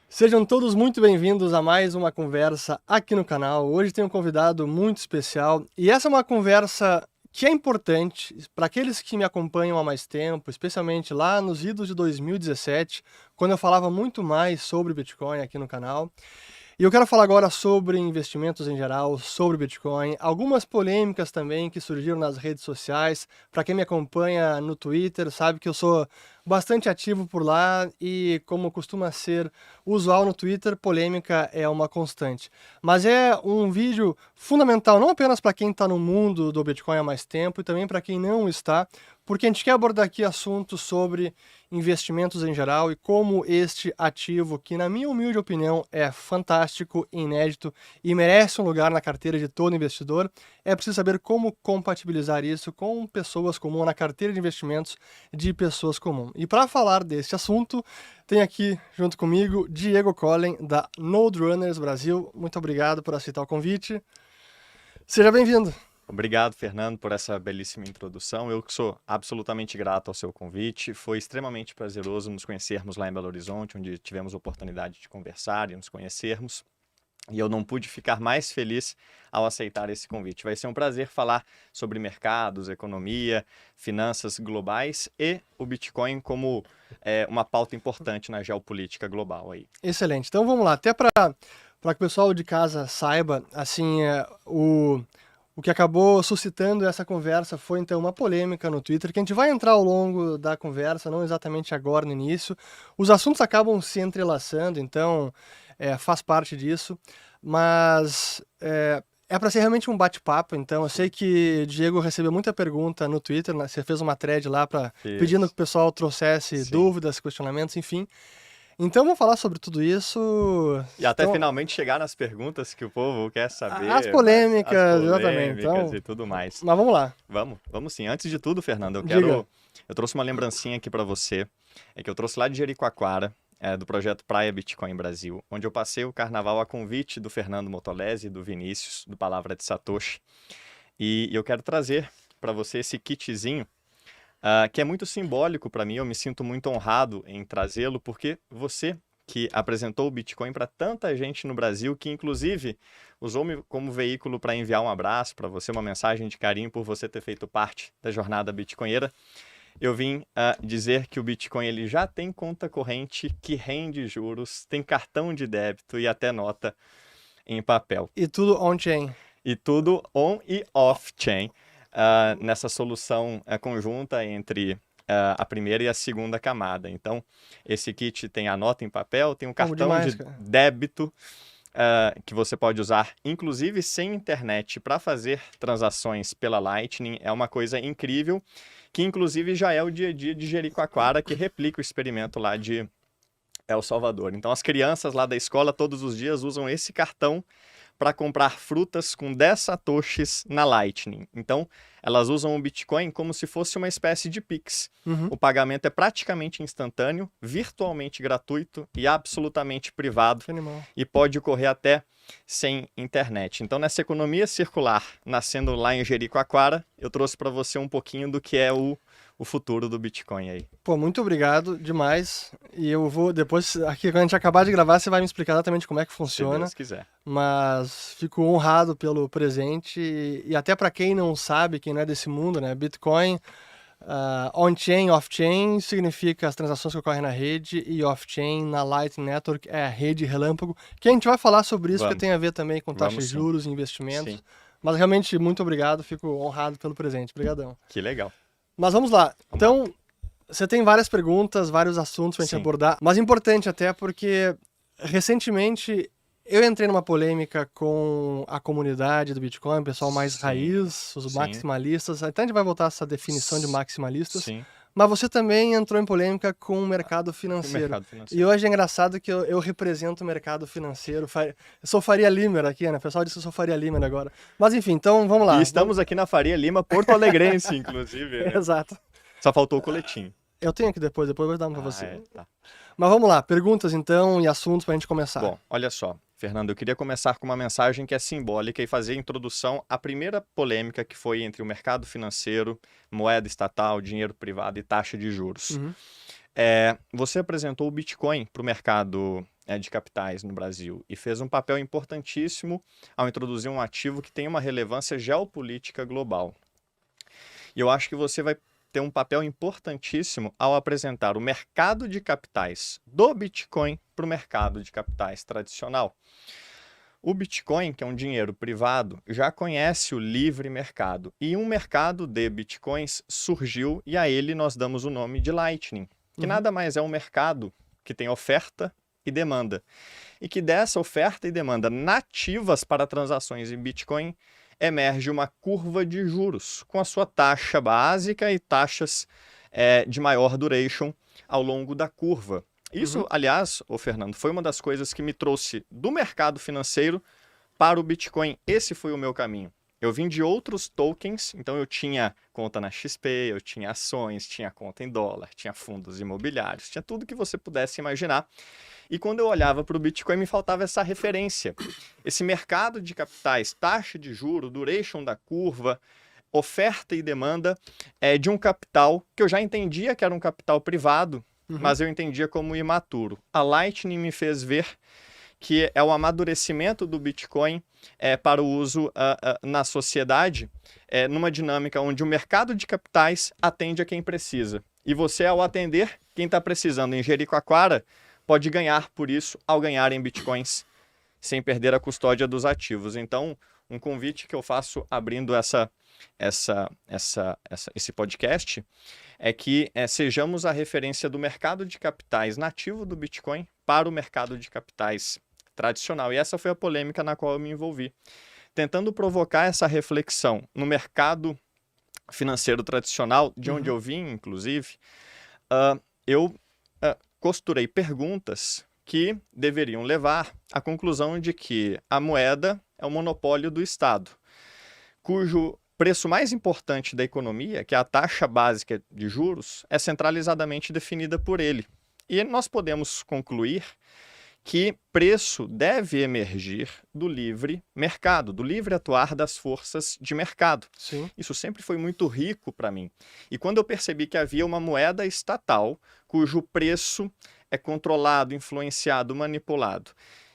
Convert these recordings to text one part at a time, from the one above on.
Sejam todos muito bem-vindos a mais uma conversa aqui no canal. Hoje tem um convidado muito especial e essa é uma conversa que é importante para aqueles que me acompanham há mais tempo, especialmente lá nos idos de 2017, quando eu falava muito mais sobre Bitcoin aqui no canal. E eu quero falar agora sobre investimentos em geral, sobre Bitcoin, algumas polêmicas também que surgiram nas redes sociais. Para quem me acompanha no Twitter, sabe que eu sou bastante ativo por lá e, como costuma ser usual no Twitter, polêmica é uma constante. Mas é um vídeo fundamental não apenas para quem está no mundo do Bitcoin há mais tempo e também para quem não está, porque a gente quer abordar aqui assuntos sobre investimentos em geral e como este ativo, que na minha humilde opinião é fantástico, inédito e merece um lugar na carteira de todo investidor, é preciso saber como compatibilizar isso com pessoas comuns, na carteira de investimentos de pessoas comuns. E para falar deste assunto, tem aqui junto comigo Diego Collen, da Node Runners Brasil. Muito obrigado por aceitar o convite. Seja bem-vindo. Obrigado, Fernando, por essa belíssima introdução. Eu que sou absolutamente grato ao seu convite. Foi extremamente prazeroso nos conhecermos lá em Belo Horizonte, onde tivemos a oportunidade de conversar e nos conhecermos. E eu não pude ficar mais feliz ao aceitar esse convite. Vai ser um prazer falar sobre mercados, economia, finanças globais e o Bitcoin como uma pauta importante na geopolítica global aí. Excelente. Então vamos lá. Até para que o pessoal de casa saiba, assim, o que acabou suscitando essa conversa foi, então, uma polêmica no Twitter, que a gente vai entrar ao longo da conversa, não exatamente agora no início. Os assuntos acabam se entrelaçando, então faz parte disso, mas é para ser realmente um bate-papo. Então, eu sei que Diego recebeu muita pergunta no Twitter, né? Você fez uma thread lá pedindo que o pessoal trouxesse dúvidas, questionamentos, enfim. Então, vamos falar sobre tudo isso. E até Então, finalmente chegar nas perguntas que o povo quer saber, as as polêmicas, exatamente. polêmicas Então, e tudo mais. mas vamos lá. Vamos sim. Antes de tudo, Fernando, Diga. eu trouxe uma lembrancinha aqui para você, que eu trouxe lá de Jericoacoara, do projeto Praia Bitcoin Brasil, onde eu passei o carnaval a convite do Fernando Motolese e do Vinícius, do Palavra de Satoshi. E eu quero trazer para você esse kitzinho, que é muito simbólico para mim. Eu me sinto muito honrado em trazê-lo, porque você que apresentou o Bitcoin para tanta gente no Brasil, que inclusive usou-me como veículo para enviar um abraço para você, uma mensagem de carinho por você ter feito parte da jornada bitcoinheira. Eu vim dizer que o Bitcoin ele já tem conta corrente que rende juros, tem cartão de débito e até nota em papel. E tudo on-chain. E tudo on e off-chain, nessa solução conjunta entre a primeira e a segunda camada. Então, esse kit tem a nota em papel, tem um cartão de débito que você pode usar, inclusive sem internet, para fazer transações pela Lightning. É uma coisa incrível, que inclusive já é o dia a dia de Jericoacoara, que replica o experimento lá de El Salvador. Então, as crianças lá da escola todos os dias usam esse cartão para comprar frutas com 10 satoshis na Lightning. Então, elas usam o Bitcoin como se fosse uma espécie de Pix. Uhum. O pagamento é praticamente instantâneo, virtualmente gratuito e absolutamente privado. E pode ocorrer até sem internet. Então, nessa economia circular, nascendo lá em Jericoacoara, eu trouxe para você um pouquinho do que é o futuro do Bitcoin aí. Pô, muito obrigado demais. E eu vou, depois, aqui quando a gente acabar de gravar, você vai me explicar exatamente como é que funciona. Se Deus quiser. Mas fico honrado pelo presente. E até para quem não sabe, quem não é desse mundo, né? Bitcoin, on-chain, off-chain, significa as transações que ocorrem na rede, e off-chain, na Lightning Network, é a rede relâmpago. Que a gente vai falar sobre isso, porque tem a ver também com taxas de juros e investimentos. Sim. Mas realmente, muito obrigado, fico honrado pelo presente. Obrigadão. Que legal. Mas vamos lá. Então, você tem várias perguntas, vários assuntos pra gente abordar, mas importante até porque recentemente eu entrei numa polêmica com a comunidade do Bitcoin, o pessoal mais raiz, os maximalistas. Até a gente vai voltar a essa definição de maximalistas. Sim. Mas você também entrou em polêmica com o mercado financeiro. E hoje é engraçado que eu represento o mercado financeiro. Eu sou Faria Limer aqui, né? O pessoal disse que eu sou Faria Limer agora. Mas enfim, então vamos lá. E estamos aqui na Faria Lima, Porto Alegrense, inclusive. Né? Exato. Só faltou o coletinho. Eu tenho aqui depois eu vou dar um pra você. Tá. Mas vamos lá, perguntas então e assuntos pra gente começar. Bom, olha só, Fernando, eu queria começar com uma mensagem que é simbólica e fazer a introdução à primeira polêmica que foi entre o mercado financeiro, moeda estatal, dinheiro privado e taxa de juros. Uhum. Você apresentou o Bitcoin para o mercado de capitais no Brasil e fez um papel importantíssimo ao introduzir um ativo que tem uma relevância geopolítica global. E eu acho que você vai ter um papel importantíssimo ao apresentar o mercado de capitais do Bitcoin para o mercado de capitais tradicional. O Bitcoin, que é um dinheiro privado, já conhece o livre mercado. E um mercado de Bitcoins surgiu e a ele nós damos o nome de Lightning, que nada mais é um mercado que tem oferta e demanda. E que dessa oferta e demanda nativas para transações em Bitcoin emerge uma curva de juros, com a sua taxa básica e taxas de maior duration ao longo da curva. Isso, aliás, Fernando, foi uma das coisas que me trouxe do mercado financeiro para o Bitcoin. Esse foi o meu caminho. Eu vim de outros tokens, então eu tinha conta na XP, eu tinha ações, tinha conta em dólar, tinha fundos imobiliários, tinha tudo que você pudesse imaginar. E quando eu olhava para o Bitcoin, me faltava essa referência. Esse mercado de capitais, taxa de juro, duration da curva, oferta e demanda de um capital que eu já entendia que era um capital privado, mas eu entendia como imaturo. A Lightning me fez ver que é o amadurecimento do Bitcoin para o uso na sociedade, numa dinâmica onde o mercado de capitais atende a quem precisa. E você, ao atender quem está precisando em Jericoacoara, pode ganhar por isso ao ganhar em Bitcoins, sem perder a custódia dos ativos. Então, um convite que eu faço abrindo esse podcast é que sejamos a referência do mercado de capitais nativo do Bitcoin para o mercado de capitais tradicional. E essa foi a polêmica na qual eu me envolvi, tentando provocar essa reflexão no mercado financeiro tradicional, de onde eu vim, inclusive. Eu costurei perguntas que deveriam levar à conclusão de que a moeda é um monopólio do Estado, cujo preço mais importante da economia, que é a taxa básica de juros, é centralizadamente definida por ele. E nós podemos concluir que preço deve emergir do livre mercado, do livre atuar das forças de mercado. Sim. Isso sempre foi muito rico para mim. E quando eu percebi que havia uma moeda estatal cujo preço é controlado, influenciado, manipulado,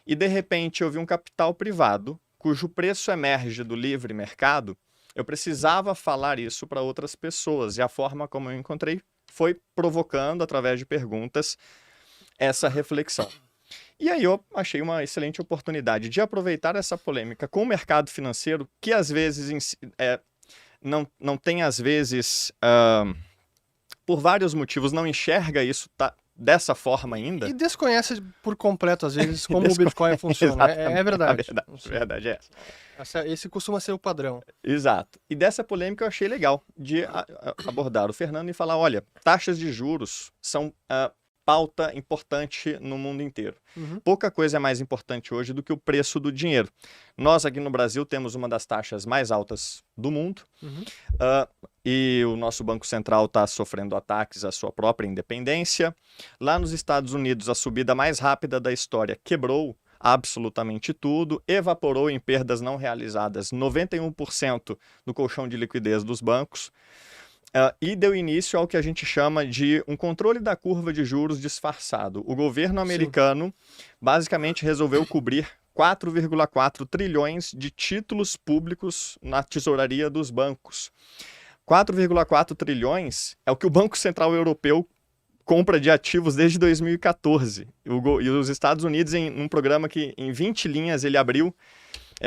e de repente eu vi um capital privado cujo preço emerge do livre mercado, eu precisava falar isso para outras pessoas. E a forma como eu encontrei foi provocando, através de perguntas, essa reflexão. E aí eu achei uma excelente oportunidade de aproveitar essa polêmica com o mercado financeiro, que às vezes não tem, às vezes, por vários motivos, não enxerga isso dessa forma ainda. E desconhece por completo, às vezes, como o Bitcoin funciona. É verdade. A verdade é essa. Esse costuma ser o padrão. Exato. E dessa polêmica eu achei legal de abordar o Fernando e falar, olha, taxas de juros são pauta importante no mundo inteiro. Pouca coisa é mais importante hoje do que o preço do dinheiro. Nós aqui no Brasil temos uma das taxas mais altas do mundo e o nosso Banco Central está sofrendo ataques à sua própria independência. Lá nos Estados Unidos, a subida mais rápida da história quebrou absolutamente tudo, evaporou em perdas não realizadas 91% do colchão de liquidez dos bancos. E deu início ao que a gente chama de um controle da curva de juros disfarçado. O governo americano basicamente resolveu cobrir 4,4 trilhões de títulos públicos na tesouraria dos bancos. 4,4 trilhões é o que o Banco Central Europeu compra de ativos desde 2014. E os Estados Unidos, em um programa que em 20 linhas ele abriu,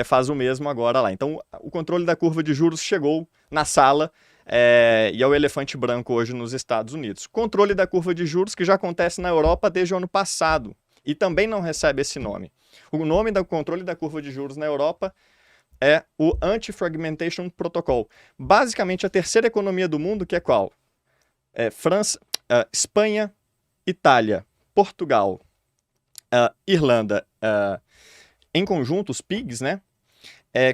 faz o mesmo agora lá. Então, o controle da curva de juros chegou na sala, e é o elefante branco hoje nos Estados Unidos. Controle da curva de juros que já acontece na Europa desde o ano passado e também não recebe esse nome. O nome do controle da curva de juros na Europa é o Anti-Fragmentation Protocol. Basicamente, a terceira economia do mundo, que é qual? França, Espanha, Itália, Portugal, Irlanda, em conjunto, os PIGs, né?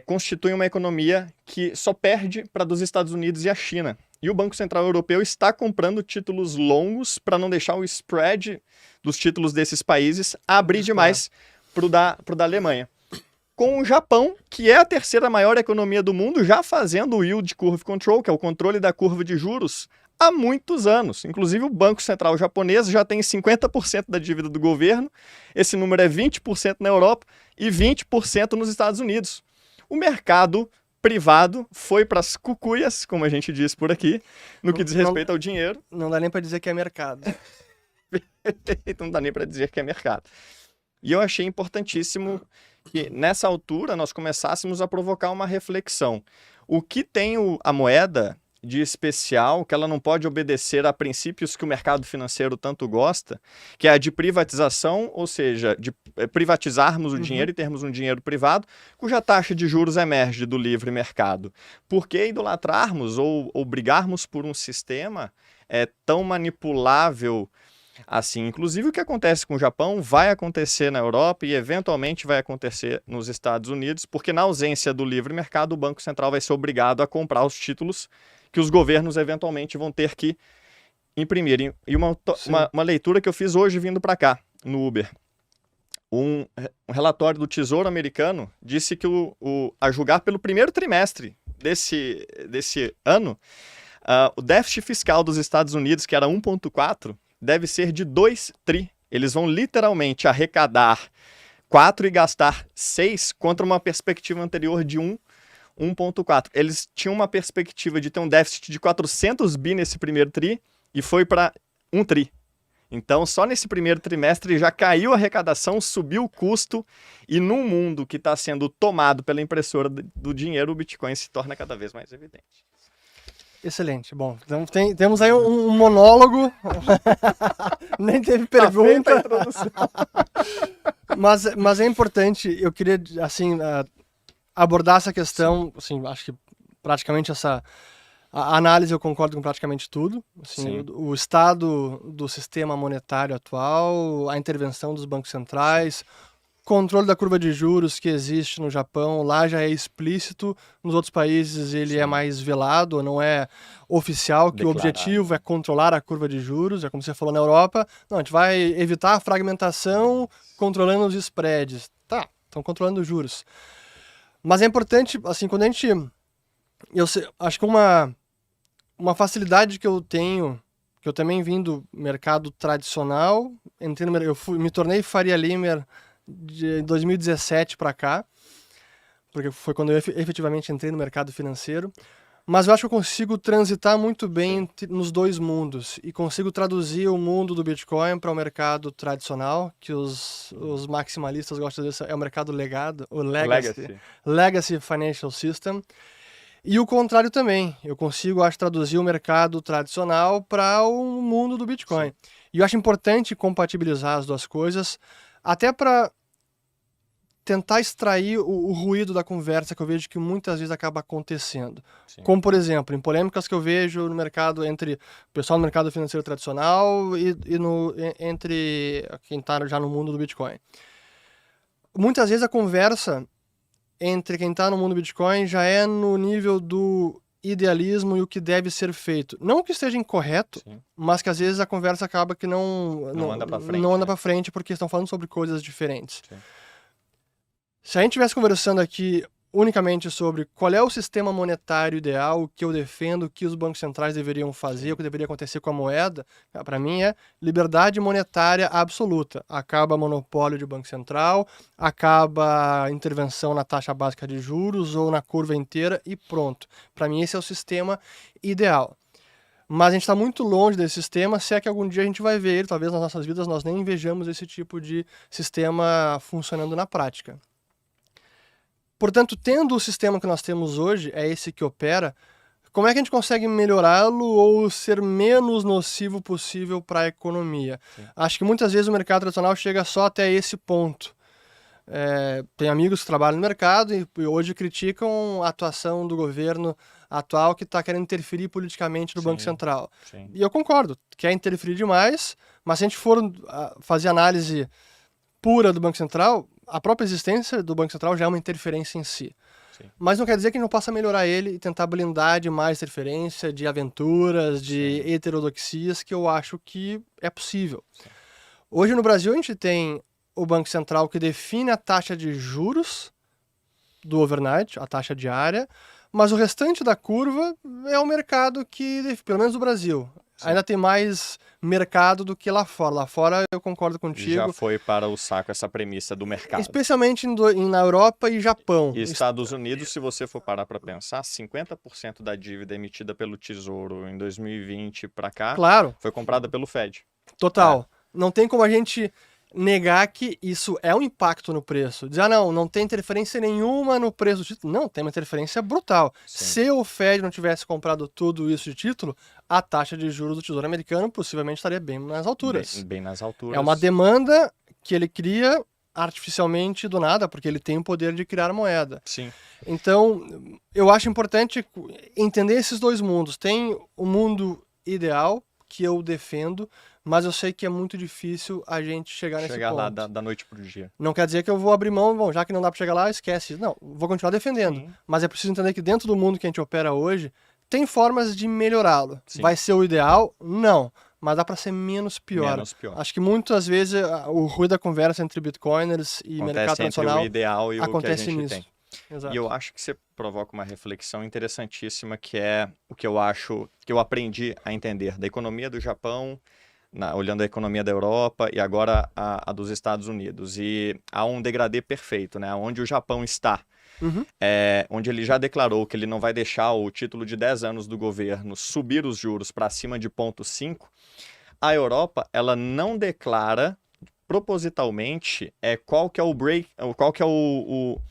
Constitui uma economia que só perde para dos Estados Unidos e a China. E o Banco Central Europeu está comprando títulos longos para não deixar o spread dos títulos desses países abrir demais para o da Alemanha. Com o Japão, que é a terceira maior economia do mundo, já fazendo o Yield Curve Control, que é o controle da curva de juros, há muitos anos. Inclusive, o Banco Central japonês já tem 50% da dívida do governo, esse número é 20% na Europa e 20% nos Estados Unidos. O mercado privado foi para as cucuias, como a gente diz por aqui, no que diz respeito ao dinheiro. Não dá nem para dizer que é mercado. Não dá nem para dizer que é mercado. E eu achei importantíssimo que, nessa altura, nós começássemos a provocar uma reflexão. O que tem a moeda de especial, que ela não pode obedecer a princípios que o mercado financeiro tanto gosta, que é a de privatização, ou seja, de privatizarmos o dinheiro e termos um dinheiro privado, cuja taxa de juros emerge do livre mercado. Por que idolatrarmos ou brigarmos por um sistema tão manipulável assim? Inclusive, o que acontece com o Japão vai acontecer na Europa e eventualmente vai acontecer nos Estados Unidos, porque na ausência do livre mercado, o Banco Central vai ser obrigado a comprar os títulos que os governos eventualmente vão ter que imprimir. E uma leitura que eu fiz hoje vindo para cá, no Uber. Um relatório do Tesouro americano disse que, a julgar pelo primeiro trimestre desse ano, o déficit fiscal dos Estados Unidos, que era 1,4, deve ser de 2 tri. Eles vão literalmente arrecadar 4 e gastar 6 contra uma perspectiva anterior de 1,4. Eles tinham uma perspectiva de ter um déficit de 400 bi nesse primeiro tri e foi para 1 tri. Então, só nesse primeiro trimestre já caiu a arrecadação, subiu o custo e num mundo que está sendo tomado pela impressora do dinheiro, o Bitcoin se torna cada vez mais evidente. Excelente. Bom, então temos aí um monólogo. Nem teve pergunta. Mas é importante, eu queria, assim, abordar essa questão, assim, acho que praticamente a análise eu concordo com praticamente tudo. Assim, o estado do sistema monetário atual, a intervenção dos bancos centrais, controle da curva de juros que existe no Japão, lá já é explícito, nos outros países ele é mais velado, não é oficial, que o objetivo é controlar a curva de juros, é como você falou na Europa, não, a gente vai evitar a fragmentação controlando os spreads. Tá, estão controlando os juros. Mas é importante, assim, quando a gente... acho que uma facilidade que eu tenho, que eu também vim do mercado tradicional, me tornei Faria Limer de 2017 para cá, porque foi quando eu efetivamente entrei no mercado financeiro, mas eu acho que eu consigo transitar muito bem nos dois mundos e consigo traduzir o mundo do Bitcoin para o mercado tradicional, que os maximalistas gostam disso, é o mercado legado, o Legacy Financial System. E o contrário também, eu consigo, acho, traduzir o mercado tradicional para o mundo do Bitcoin. Sim. E eu acho importante compatibilizar as duas coisas, até para tentar extrair o ruído da conversa que eu vejo que muitas vezes acaba acontecendo. Sim. Como, por exemplo, em polêmicas que eu vejo no mercado entre o pessoal do mercado financeiro tradicional entre quem está já no mundo do Bitcoin. Muitas vezes a conversa entre quem está no mundo do Bitcoin já é no nível do idealismo e o que deve ser feito. Não que esteja incorreto, sim, mas que às vezes a conversa acaba que não anda para frente porque estão falando sobre coisas diferentes. Sim. Se a gente estivesse conversando aqui unicamente sobre qual é o sistema monetário ideal, o que eu defendo, o que os bancos centrais deveriam fazer, o que deveria acontecer com a moeda, para mim é liberdade monetária absoluta. Acaba monopólio de banco central, acaba a intervenção na taxa básica de juros ou na curva inteira e pronto. Para mim esse é o sistema ideal. Mas a gente está muito longe desse sistema, se é que algum dia a gente vai ver ele, talvez nas nossas vidas nós nem vejamos esse tipo de sistema funcionando na prática. Portanto, tendo o sistema que nós temos hoje, é esse que opera, como é que a gente consegue melhorá-lo ou ser menos nocivo possível para a economia? Sim. Acho que muitas vezes o mercado tradicional chega só até esse ponto. Tem amigos que trabalham no mercado e hoje criticam a atuação do governo atual que está querendo interferir politicamente no Banco Central. Sim. E eu concordo, quer interferir demais, mas se a gente for fazer análise pura do Banco Central, a própria existência do Banco Central já é uma interferência em si. Sim. Mas não quer dizer que a gente não possa melhorar ele e tentar blindar de mais interferência, de aventuras, de heterodoxias, que eu acho que é possível. Sim. Hoje no Brasil a gente tem o Banco Central que define a taxa de juros do overnight, a taxa diária, mas o restante da curva é o mercado que, pelo menos no Brasil, ainda tem mais mercado do que lá fora. Lá fora eu concordo contigo. Já foi para o saco essa premissa do mercado. Especialmente na Europa e Japão. E Estados Unidos, se você for parar para pensar, 50% da dívida emitida pelo Tesouro em 2020 para cá Claro, foi comprada pelo Fed. total. Não tem como a gente negar que isso é um impacto no preço. Dizer, não tem interferência nenhuma no preço do título. Não, tem uma interferência brutal. Sim. Se o Fed não tivesse comprado tudo isso de título, a taxa de juros do Tesouro Americano possivelmente estaria bem nas alturas. Bem nas alturas. É uma demanda que ele cria artificialmente do nada, porque ele tem o poder de criar moeda. Sim. Então, eu acho importante entender esses dois mundos. Tem o mundo ideal, que eu defendo, mas eu sei que é muito difícil a gente chegar nesse ponto. Chegar lá da noite pro dia. Não quer dizer que eu vou abrir mão, bom, já que não dá para chegar lá, esquece. Não, vou continuar defendendo. Sim. Mas é preciso entender que dentro do mundo que a gente opera hoje, tem formas de melhorá-lo. Sim. Vai ser o ideal? Não. Mas dá para ser menos pior. Acho que muitas vezes o ruído da conversa entre bitcoiners e mercado tradicional entre o ideal e acontece o que a gente nisso. tem. Exato. E eu acho que você provoca uma reflexão interessantíssima, que é o que eu acho, que eu aprendi a entender da economia do Japão, olhando a economia da Europa e agora a dos Estados Unidos. E há um degradê perfeito, né? Onde o Japão está. Uhum. Onde ele já declarou que ele não vai deixar o título de 10 anos do governo subir os juros para cima de 0,5, a Europa ela não declara propositalmente qual que é o break, qual que é o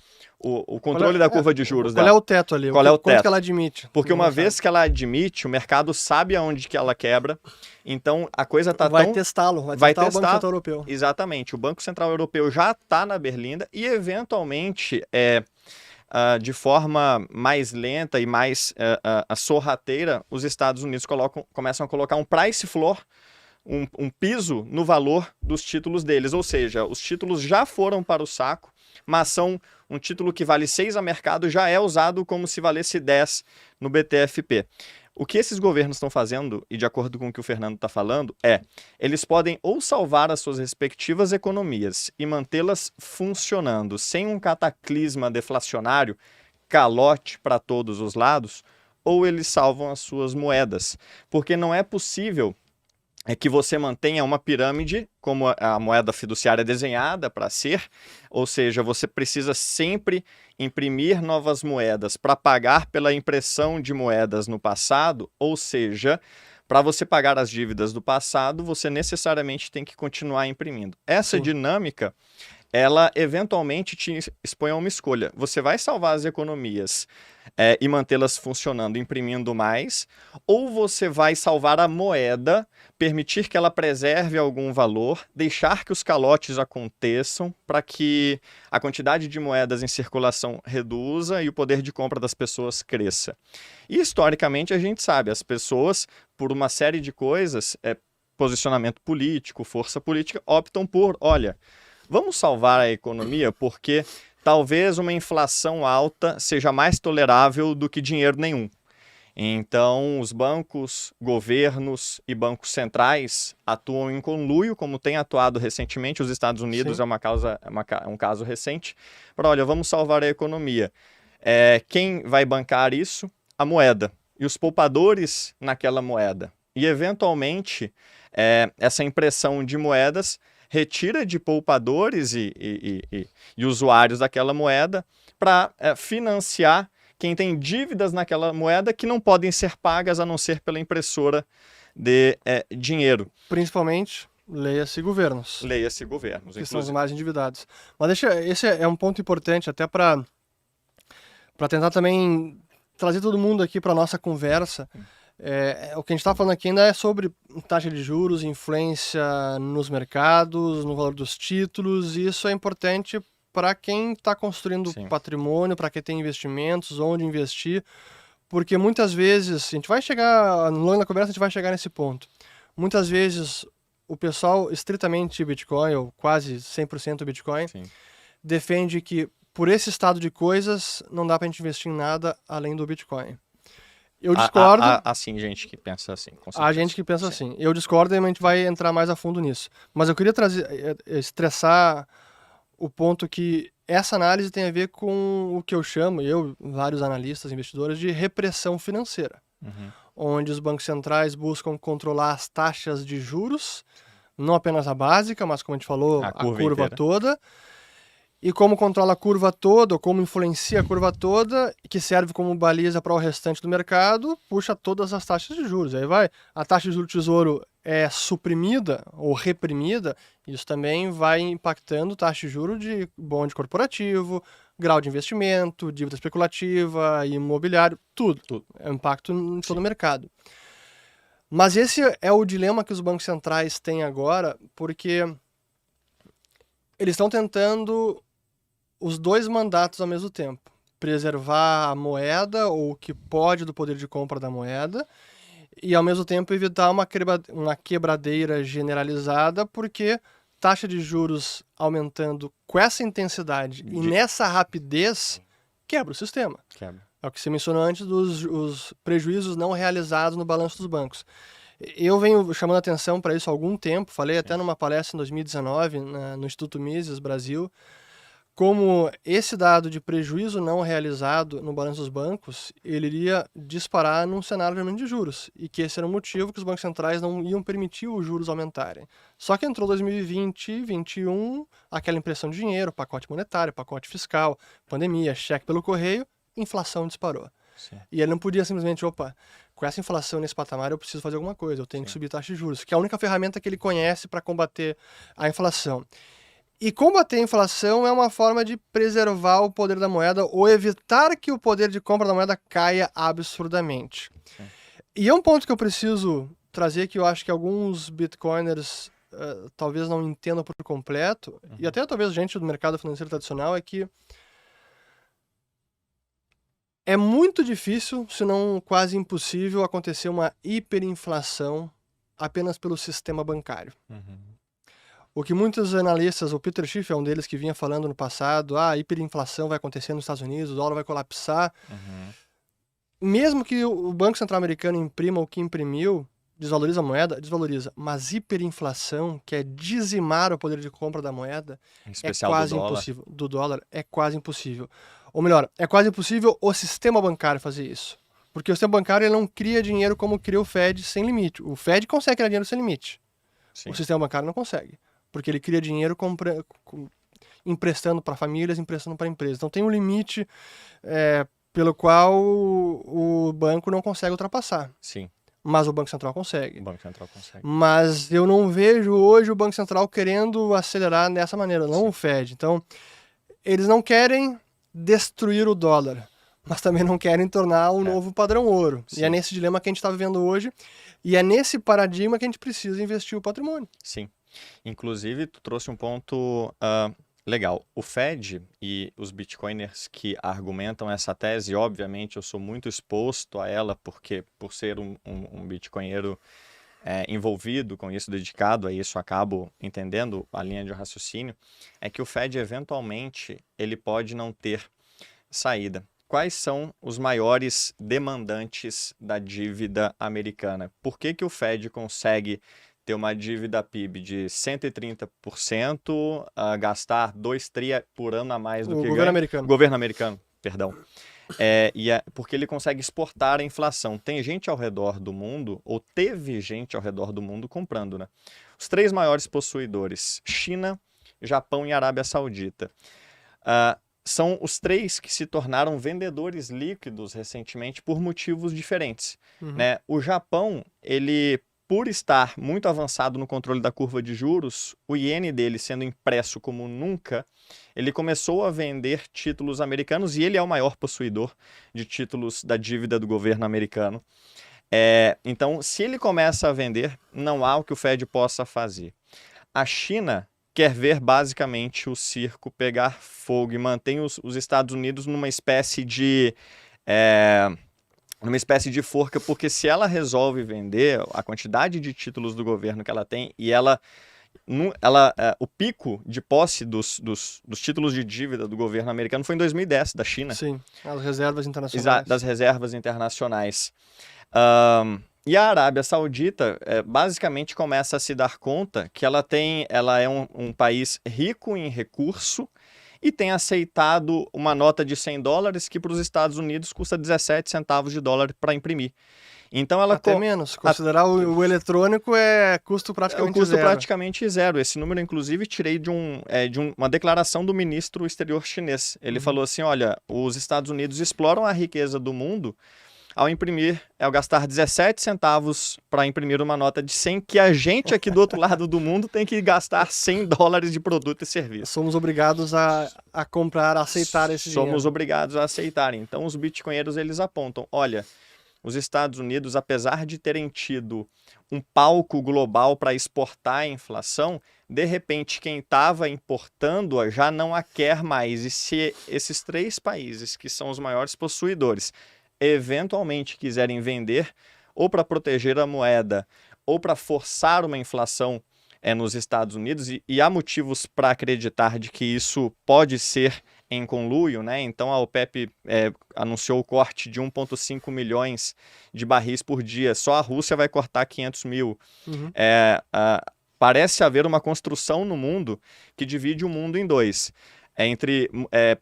controle da curva de juros dela. Qual é o teto ali? Qual é o teto? Quanto que ela admite? Porque uma vez que ela admite, o mercado sabe aonde que ela quebra. Então, a coisa tá vai testá-lo, vai testar o Banco Central Europeu. Exatamente. O Banco Central Europeu já está na berlinda e, eventualmente, de forma mais lenta e mais sorrateira, os Estados Unidos começam a colocar um price floor, um piso no valor dos títulos deles. Ou seja, os títulos já foram para o saco, mas são um título que vale 6 a mercado, já é usado como se valesse 10 no BTFP. O que esses governos estão fazendo, e de acordo com o que o Fernando está falando, eles podem ou salvar as suas respectivas economias e mantê-las funcionando sem um cataclisma deflacionário, calote para todos os lados, ou eles salvam as suas moedas. Porque não é possível que você mantenha uma pirâmide como a moeda fiduciária é desenhada para ser, ou seja, você precisa sempre imprimir novas moedas para pagar pela impressão de moedas no passado, ou seja, para você pagar as dívidas do passado, você necessariamente tem que continuar imprimindo. Essa dinâmica, ela eventualmente te expõe a uma escolha. Você vai salvar as economias e mantê-las funcionando, imprimindo mais, ou você vai salvar a moeda, permitir que ela preserve algum valor, deixar que os calotes aconteçam para que a quantidade de moedas em circulação reduza e o poder de compra das pessoas cresça. E historicamente a gente sabe, as pessoas, por uma série de coisas, posicionamento político, força política, optam por, olha, vamos salvar a economia porque talvez uma inflação alta seja mais tolerável do que dinheiro nenhum. Então, os bancos, governos e bancos centrais atuam em conluio, como tem atuado recentemente. Os Estados Unidos é um caso recente. Para, olha, vamos salvar a economia. Quem vai bancar isso? A moeda. E os poupadores naquela moeda. E, eventualmente, essa impressão de moedas retira de poupadores e usuários daquela moeda para financiar quem tem dívidas naquela moeda que não podem ser pagas a não ser pela impressora de dinheiro. Principalmente, leia-se governos. Leia-se governos. Que são os mais endividados. Mas esse é um ponto importante até para tentar também trazer todo mundo aqui para a nossa conversa. O que a gente está falando aqui ainda é sobre taxa de juros, influência nos mercados, no valor dos títulos, e isso é importante para quem está construindo patrimônio, para quem tem investimentos, onde investir, porque muitas vezes, a gente vai chegar, no longo da conversa a gente vai chegar nesse ponto, muitas vezes o pessoal estritamente Bitcoin, ou quase 100% Bitcoin, defende que por esse estado de coisas não dá para a gente investir em nada além do Bitcoin. Eu discordo. Assim, gente que pensa assim. Há gente que pensa assim. Eu discordo e a gente vai entrar mais a fundo nisso. Mas eu queria estressar o ponto que essa análise tem a ver com o que eu chamo, vários analistas, investidores, de repressão financeira, onde os bancos centrais buscam controlar as taxas de juros, não apenas a básica, mas como a gente falou, a curva toda. E como controla a curva toda, ou como influencia a curva toda, que serve como baliza para o restante do mercado, puxa todas as taxas de juros. Aí a taxa de juros do Tesouro é suprimida ou reprimida, isso também vai impactando taxa de juros de bonde corporativo, grau de investimento, dívida especulativa, imobiliário, tudo. É um impacto em todo o mercado. Mas esse é o dilema que os bancos centrais têm agora, porque eles estão tentando os dois mandatos ao mesmo tempo. Preservar a moeda, ou o que pode do poder de compra da moeda, e ao mesmo tempo evitar uma quebradeira generalizada, porque taxa de juros aumentando com essa intensidade e nessa rapidez, quebra o sistema. É o que você mencionou antes dos prejuízos não realizados no balanço dos bancos. Eu venho chamando atenção para isso há algum tempo, falei até numa palestra em 2019 no Instituto Mises Brasil, como esse dado de prejuízo não realizado no balanço dos bancos, ele iria disparar num cenário de aumento de juros, e que esse era o motivo que os bancos centrais não iam permitir os juros aumentarem. Só que entrou 2020, 2021, aquela impressão de dinheiro, pacote monetário, pacote fiscal, pandemia, cheque pelo correio, inflação disparou. E ele não podia simplesmente, com essa inflação nesse patamar eu preciso fazer alguma coisa, eu tenho que subir taxa de juros, que é a única ferramenta que ele conhece para combater a inflação. E combater a inflação é uma forma de preservar o poder da moeda ou evitar que o poder de compra da moeda caia absurdamente. E é um ponto que eu preciso trazer, que eu acho que alguns bitcoiners talvez não entendam por completo, e até talvez gente do mercado financeiro tradicional, é que é muito difícil, se não quase impossível, acontecer uma hiperinflação apenas pelo sistema bancário. O que muitos analistas, o Peter Schiff é um deles que vinha falando no passado, a hiperinflação vai acontecer nos Estados Unidos, o dólar vai colapsar. Mesmo que o Banco Central americano imprima o que imprimiu, desvaloriza a moeda, desvaloriza. Mas hiperinflação, que é dizimar o poder de compra da moeda, é quase impossível. Do dólar, é quase impossível. Ou melhor, é quase impossível o sistema bancário fazer isso. Porque o sistema bancário ele não cria dinheiro como cria o Fed sem limite. O Fed consegue criar dinheiro sem limite. O sistema bancário não consegue. Porque ele cria dinheiro emprestando para famílias, emprestando para empresas. Então tem um limite pelo qual o banco não consegue ultrapassar. Mas o Banco Central consegue. Mas eu não vejo hoje o Banco Central querendo acelerar dessa maneira, não o Fed. Então, eles não querem destruir o dólar, mas também não querem tornar o novo padrão ouro. E é nesse dilema que a gente está vivendo hoje, e é nesse paradigma que a gente precisa investir o patrimônio. Inclusive, tu trouxe um ponto legal. O Fed e os bitcoiners que argumentam essa tese, obviamente eu sou muito exposto a ela, porque por ser um bitcoinheiro envolvido com isso, dedicado a isso, acabo entendendo a linha de raciocínio, é que o Fed eventualmente ele pode não ter saída. Quais são os maiores demandantes da dívida americana? Por que o Fed consegue ter uma dívida PIB de 130%, gastar 2 tri por ano a mais do que ganha? Governo americano, perdão. Porque ele consegue exportar a inflação. Tem gente ao redor do mundo, ou teve gente ao redor do mundo comprando, né? Os 3 maiores possuidores, China, Japão e Arábia Saudita. São os 3 que se tornaram vendedores líquidos recentemente por motivos diferentes. Né? O Japão, ele, por estar muito avançado no controle da curva de juros, o iene dele sendo impresso como nunca, ele começou a vender títulos americanos e ele é o maior possuidor de títulos da dívida do governo americano. Então, se ele começa a vender, não há o que o Fed possa fazer. A China quer ver basicamente o circo pegar fogo e mantém os Estados Unidos numa espécie de forca, porque se ela resolve vender a quantidade de títulos do governo que ela tem, e o pico de posse dos títulos de dívida do governo americano foi em 2010, da China. Sim, as reservas internacionais. Das reservas internacionais. E a Arábia Saudita basicamente começa a se dar conta que ela é um país rico em recurso e tem aceitado uma nota de $100 que para os Estados Unidos custa 17 centavos de dólar para imprimir. Então ela Até menos. Considerar o eletrônico custo praticamente custo zero. praticamente zero. Esse número, inclusive, tirei de uma declaração do ministro exterior chinês. Ele falou assim, olha, os Estados Unidos exploram a riqueza do mundo ao gastar 17 centavos para imprimir uma nota de 100, que a gente aqui do outro lado do mundo tem que gastar $100 de produto e serviço. Somos obrigados a comprar, a aceitar esse dinheiro. Somos obrigados a aceitarem. Então, os bitcoinheiros, eles apontam, olha, os Estados Unidos, apesar de terem tido um palco global para exportar a inflação, de repente quem estava importando-a já não a quer mais. E se esses 3 países, que são os maiores possuidores, eventualmente quiserem vender, ou para proteger a moeda, ou para forçar uma inflação nos Estados Unidos, e há motivos para acreditar de que isso pode ser em conluio, né? Então a OPEP anunciou o corte de 1,5 milhões de barris por dia. Só a Rússia vai cortar 500 mil. Parece haver uma construção no mundo que divide o mundo em 2. Entre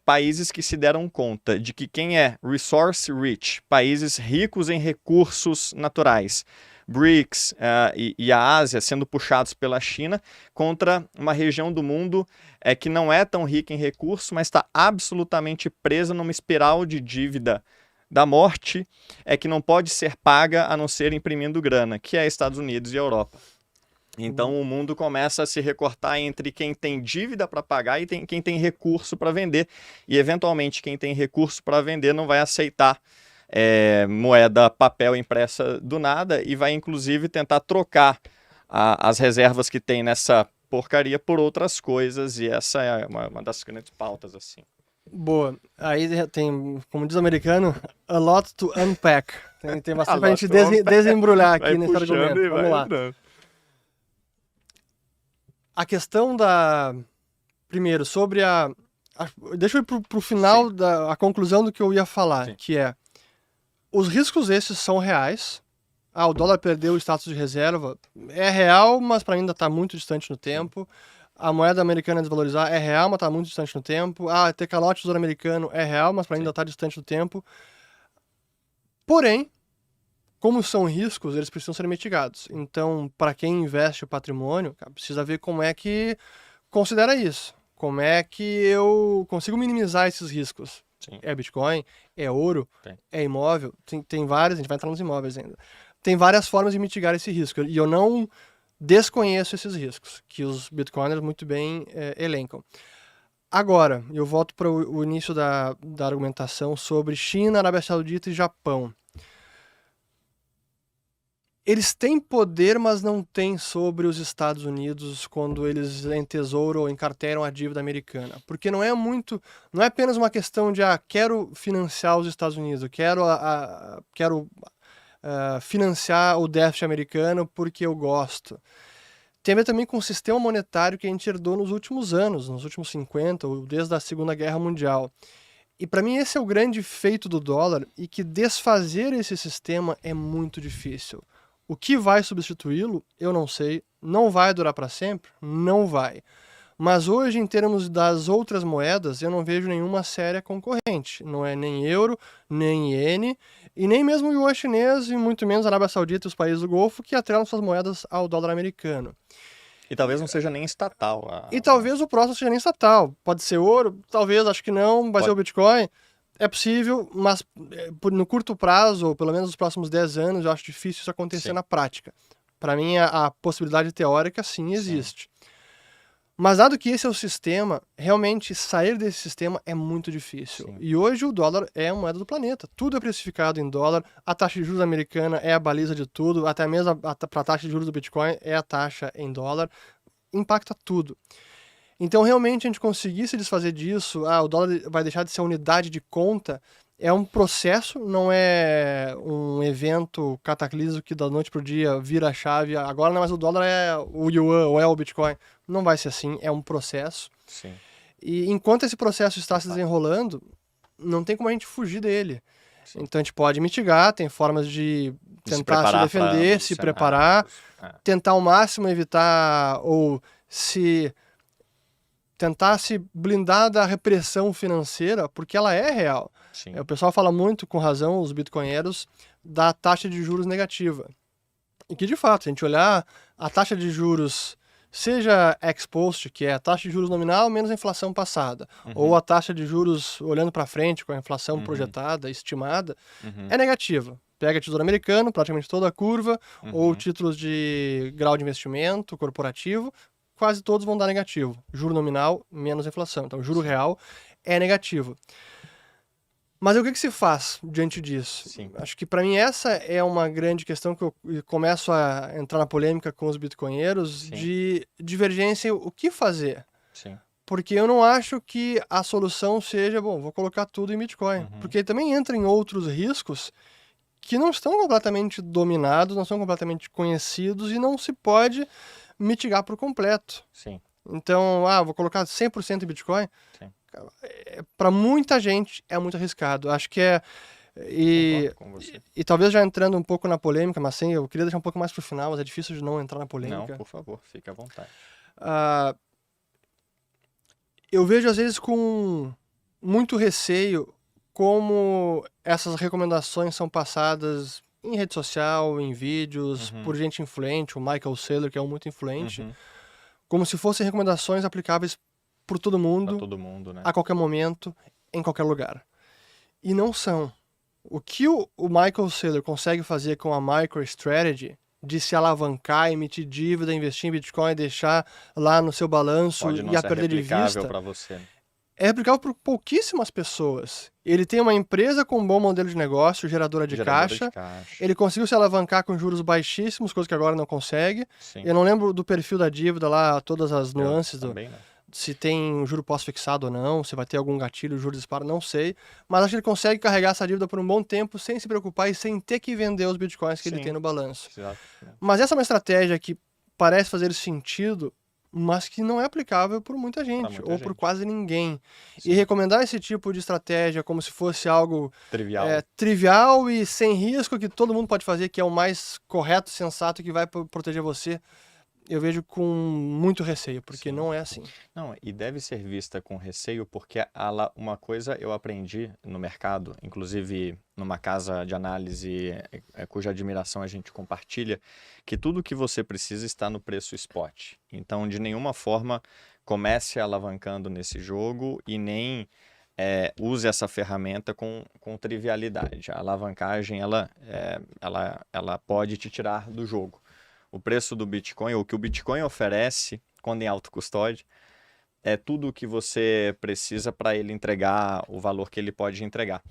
países que se deram conta de que quem é resource rich, países ricos em recursos naturais, BRICS e a Ásia sendo puxados pela China, contra uma região do mundo que não é tão rica em recursos, mas está absolutamente presa numa espiral de dívida da morte, que não pode ser paga a não ser imprimindo grana, que é Estados Unidos e Europa. Então o mundo começa a se recortar entre quem tem dívida para pagar e quem tem recurso para vender. E eventualmente quem tem recurso para vender não vai aceitar moeda papel impressa do nada e vai inclusive tentar trocar as reservas que tem nessa porcaria por outras coisas, e essa é uma das grandes pautas, assim. Boa. Aí tem, como diz o americano, a lot to unpack. Tem bastante pra gente desembrulhar aqui nesse argumento. Vamos lá. Entrando. A questão primeiro, sobre deixa eu ir pro final, a conclusão do que eu ia falar, Sim. que é, os riscos esses são reais. O dólar perdeu o status de reserva. É real, mas para mim ainda está muito distante no tempo. A moeda americana desvalorizar é real, mas está muito distante no tempo. Ter calote do tesouro americano é real, mas para mim ainda está distante no tempo. Porém, como são riscos, eles precisam ser mitigados. Então, para quem investe o patrimônio, precisa ver como é que considera isso. Como é que eu consigo minimizar esses riscos. Sim. É Bitcoin, é ouro, Tem. é imóvel, tem várias, a gente vai entrar nos imóveis ainda. Tem várias formas de mitigar esse risco. E eu não desconheço esses riscos, que os Bitcoiners muito bem elencam. Agora, eu volto para o início da argumentação sobre China, Arábia Saudita e Japão. Eles têm poder, mas não têm sobre os Estados Unidos quando eles entesouram ou encarteram a dívida americana. Porque não é apenas uma questão de quero financiar os Estados Unidos, eu quero financiar o déficit americano porque eu gosto. Tem a ver também com o sistema monetário que a gente herdou nos últimos anos, nos últimos 50, ou desde a Segunda Guerra Mundial. E para mim esse é o grande feito do dólar, e que desfazer esse sistema é muito difícil. O que vai substituí-lo, eu não sei. Não vai durar para sempre? Não vai. Mas hoje, em termos das outras moedas, eu não vejo nenhuma séria concorrente. Não é nem euro, nem iene, e nem mesmo o yuan chinês, e muito menos a Arábia Saudita e os países do Golfo, que atrelam suas moedas ao dólar americano. E talvez não seja nem estatal. E talvez o próximo seja nem estatal. Pode ser ouro, talvez, acho que não. Vai ser o Bitcoin. É possível, mas no curto prazo, ou pelo menos nos próximos 10 anos, eu acho difícil isso acontecer na prática. Para mim, a possibilidade teórica, sim, existe. Sim. Mas dado que esse é o sistema, realmente sair desse sistema é muito difícil. Sim. E hoje o dólar é a moeda do planeta. Tudo é precificado em dólar, a taxa de juros americana é a baliza de tudo, até mesmo para a taxa de juros do Bitcoin é a taxa em dólar. Impacta tudo. Então, realmente, a gente conseguir se desfazer disso, o dólar vai deixar de ser unidade de conta, é um processo, não é um evento cataclismo que da noite para o dia vira a chave, agora não é mais o dólar, é o yuan ou é o Bitcoin. Não vai ser assim, é um processo. Sim. E enquanto esse processo está se desenrolando, não tem como a gente fugir dele. Sim. Então, a gente pode mitigar, tem formas de tentar se defender, se preparar, tentar ao máximo evitar ou se tentar se blindar da repressão financeira, porque ela é real. Sim. O pessoal fala muito, com razão, os bitcoinheiros, da taxa de juros negativa. E que, de fato, se a gente olhar a taxa de juros, seja ex-post, que é a taxa de juros nominal menos a inflação passada, ou a taxa de juros olhando para frente, com a inflação projetada, estimada, é negativa. Pega tesouro americano, praticamente toda a curva, ou títulos de grau de investimento corporativo, quase todos vão dar negativo. Juro nominal menos inflação. Então, juro real é negativo. Mas o que se faz diante disso? Sim. Acho que para mim essa é uma grande questão que eu começo a entrar na polêmica com os bitcoinheiros. Sim. De divergência, o que fazer? Sim. Porque eu não acho que a solução seja, bom, vou colocar tudo em Bitcoin. Porque também entra em outros riscos que não estão completamente dominados, não são completamente conhecidos e não se pode mitigar por completo. Sim. Então, vou colocar 100% em Bitcoin. Sim. Para muita gente é muito arriscado. Acho que Concordo com você. E talvez já entrando um pouco na polêmica, mas sim, eu queria deixar um pouco mais pro final, mas é difícil de não entrar na polêmica. Não, por favor, fique à vontade. Eu vejo às vezes com muito receio como essas recomendações são passadas em rede social, em vídeos, por gente influente, o Michael Saylor, que é um muito influente, como se fossem recomendações aplicáveis por todo mundo, Pra todo mundo, né? a qualquer momento, em qualquer lugar. E não são. O que o Michael Saylor consegue fazer com a MicroStrategy, de se alavancar, emitir dívida, investir em Bitcoin, deixar lá no seu balanço Pode não e a ser perder de replicável vista, para você. é replicável por pouquíssimas pessoas. Ele tem uma empresa com um bom modelo de negócio, geradora de caixa. Ele conseguiu se alavancar com juros baixíssimos, coisa que agora não consegue. Sim. Eu não lembro do perfil da dívida lá, todas as nuances também não. se tem um juro pós-fixado ou não, se vai ter algum gatilho, o juro dispara, não sei. Mas acho que ele consegue carregar essa dívida por um bom tempo sem se preocupar e sem ter que vender os bitcoins que ele tem no balanço. Exato. Mas essa é uma estratégia que parece fazer sentido, mas que não é aplicável por muita gente, ou por quase ninguém. Sim. E recomendar esse tipo de estratégia como se fosse algo trivial e sem risco, que todo mundo pode fazer, que é o mais correto, sensato, que vai proteger você, eu vejo com muito receio, porque não é assim. Não, e deve ser vista com receio, porque uma coisa eu aprendi no mercado, inclusive numa casa de análise cuja admiração a gente compartilha, que tudo que você precisa está no preço spot. Então, de nenhuma forma, comece alavancando nesse jogo e nem use essa ferramenta com trivialidade. A alavancagem, ela pode te tirar do jogo. O preço do Bitcoin, ou o que o Bitcoin oferece quando em autocustódia, é tudo o que você precisa para ele entregar o valor que ele pode entregar.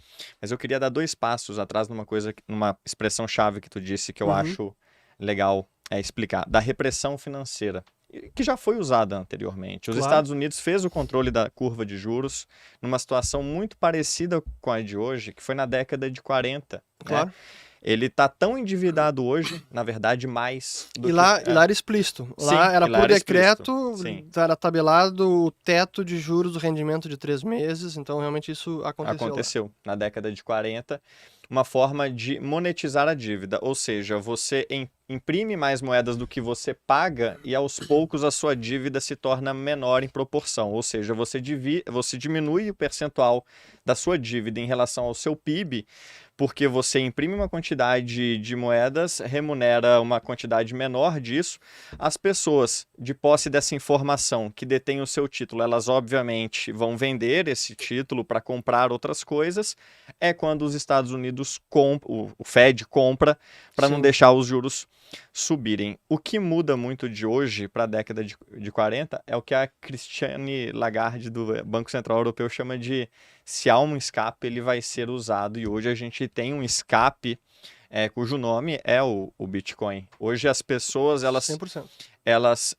Mas eu queria dar 2 passos atrás numa expressão-chave que tu disse que eu acho legal explicar, da repressão financeira, que já foi usada anteriormente. Os Estados Unidos fez o controle da curva de juros numa situação muito parecida com a de hoje, que foi na década de 40. Claro. Né? Ele está tão endividado hoje, na verdade, mais do lá era explícito. Lá era por decreto, era tabelado o teto de juros do rendimento de 3 meses, então realmente isso aconteceu na década de 40, uma forma de monetizar a dívida, ou seja, você imprime mais moedas do que você paga e aos poucos a sua dívida se torna menor em proporção, ou seja, você diminui o percentual da sua dívida em relação ao seu PIB, porque você imprime uma quantidade de moedas, remunera uma quantidade menor disso. As pessoas de posse dessa informação que detêm o seu título, elas obviamente vão vender esse título para comprar outras coisas. É quando os Estados Unidos o Fed compra para não deixar os juros subirem. O que muda muito de hoje para a década de 40 é o que a Christine Lagarde do Banco Central Europeu chama de se há um escape, ele vai ser usado. E hoje a gente tem um escape cujo nome é o Bitcoin. Hoje as pessoas, elas 100%. Elas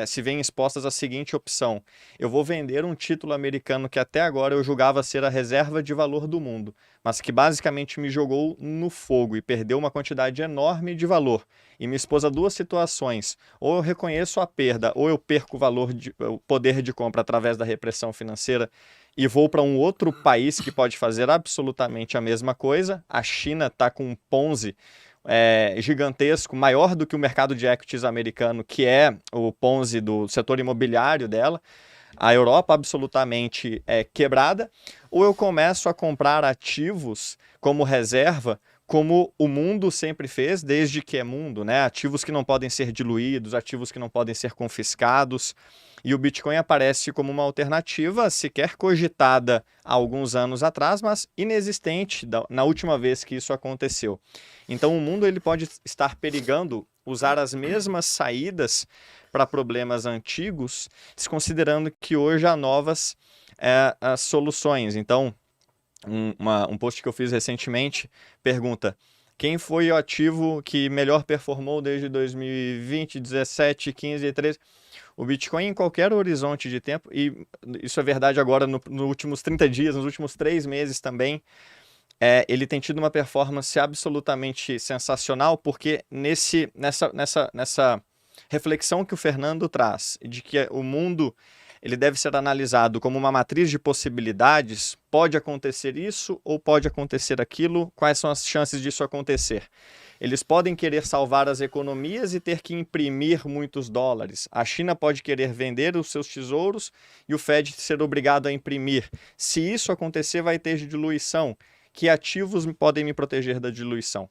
se veem expostas à seguinte opção: eu vou vender um título americano que até agora eu julgava ser a reserva de valor do mundo, mas que basicamente me jogou no fogo e perdeu uma quantidade enorme de valor. E me expôs a 2 situações: ou eu reconheço a perda, ou eu perco o poder de compra através da repressão financeira e vou para um outro país que pode fazer absolutamente a mesma coisa. A China está com um Ponzi, gigantesco, maior do que o mercado de equities americano, que é o Ponzi do setor imobiliário dela, a Europa absolutamente quebrada, ou eu começo a comprar ativos como reserva, como o mundo sempre fez, desde que é mundo, né? Ativos que não podem ser diluídos, ativos que não podem ser confiscados. E o Bitcoin aparece como uma alternativa sequer cogitada há alguns anos atrás, mas inexistente na última vez que isso aconteceu. Então o mundo ele pode estar perigando usar as mesmas saídas para problemas antigos, desconsiderando que hoje há novas as soluções. Então, um post que eu fiz recentemente pergunta: quem foi o ativo que melhor performou desde 2020, 17, 15 e 13? O Bitcoin em qualquer horizonte de tempo, e isso é verdade agora nos últimos 30 dias, nos últimos 3 meses também, ele tem tido uma performance absolutamente sensacional, porque nessa reflexão que o Fernando traz, de que o mundo ele deve ser analisado como uma matriz de possibilidades, pode acontecer isso ou pode acontecer aquilo, quais são as chances disso acontecer? Eles podem querer salvar as economias e ter que imprimir muitos dólares. A China pode querer vender os seus tesouros e o Fed ser obrigado a imprimir. Se isso acontecer, vai ter diluição. Que ativos podem me proteger da diluição?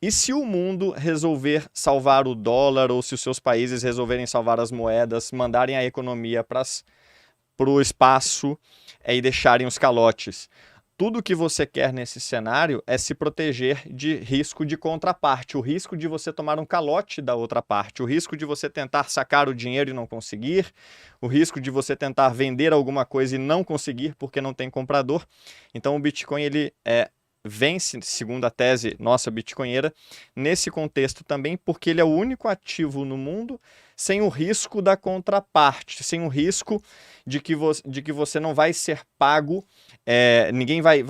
E se o mundo resolver salvar o dólar, ou se os seus países resolverem salvar as moedas, mandarem a economia para o espaço e deixarem os calotes? Tudo que você quer nesse cenário é se proteger de risco de contraparte, o risco de você tomar um calote da outra parte, o risco de você tentar sacar o dinheiro e não conseguir, o risco de você tentar vender alguma coisa e não conseguir porque não tem comprador. Então o Bitcoin ele vence, segundo a tese nossa bitcoinheira, nesse contexto também, porque ele é o único ativo no mundo sem o risco da contraparte, sem o risco de que você não vai ser pago, ninguém vai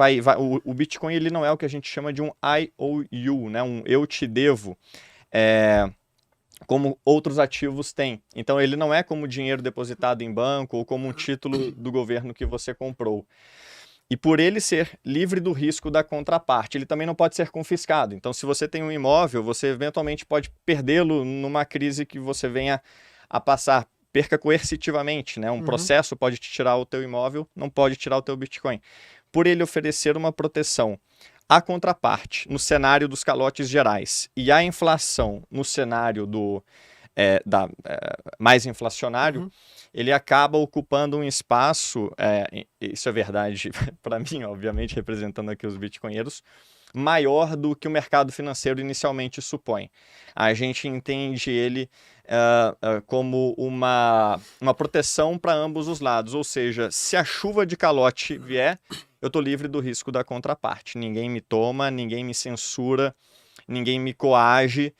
o Bitcoin ele não é o que a gente chama de um IOU, né? Um eu te devo, como outros ativos têm. Então ele não é como dinheiro depositado em banco ou como um título do governo que você comprou. E por ele ser livre do risco da contraparte, ele também não pode ser confiscado. Então, se você tem um imóvel, você eventualmente pode perdê-lo numa crise que você venha a passar. Perca coercitivamente, né? Um processo pode te tirar o teu imóvel, não pode tirar o teu Bitcoin. Por ele oferecer uma proteção à contraparte no cenário dos calotes gerais e à inflação no cenário mais inflacionário, ele acaba ocupando um espaço, isso é verdade para mim, obviamente, representando aqui os bitcoinheiros, maior do que o mercado financeiro inicialmente supõe. A gente entende ele como uma proteção para ambos os lados, ou seja, se a chuva de calote vier, eu estou livre do risco da contraparte. Ninguém me toma, ninguém me censura, ninguém me coage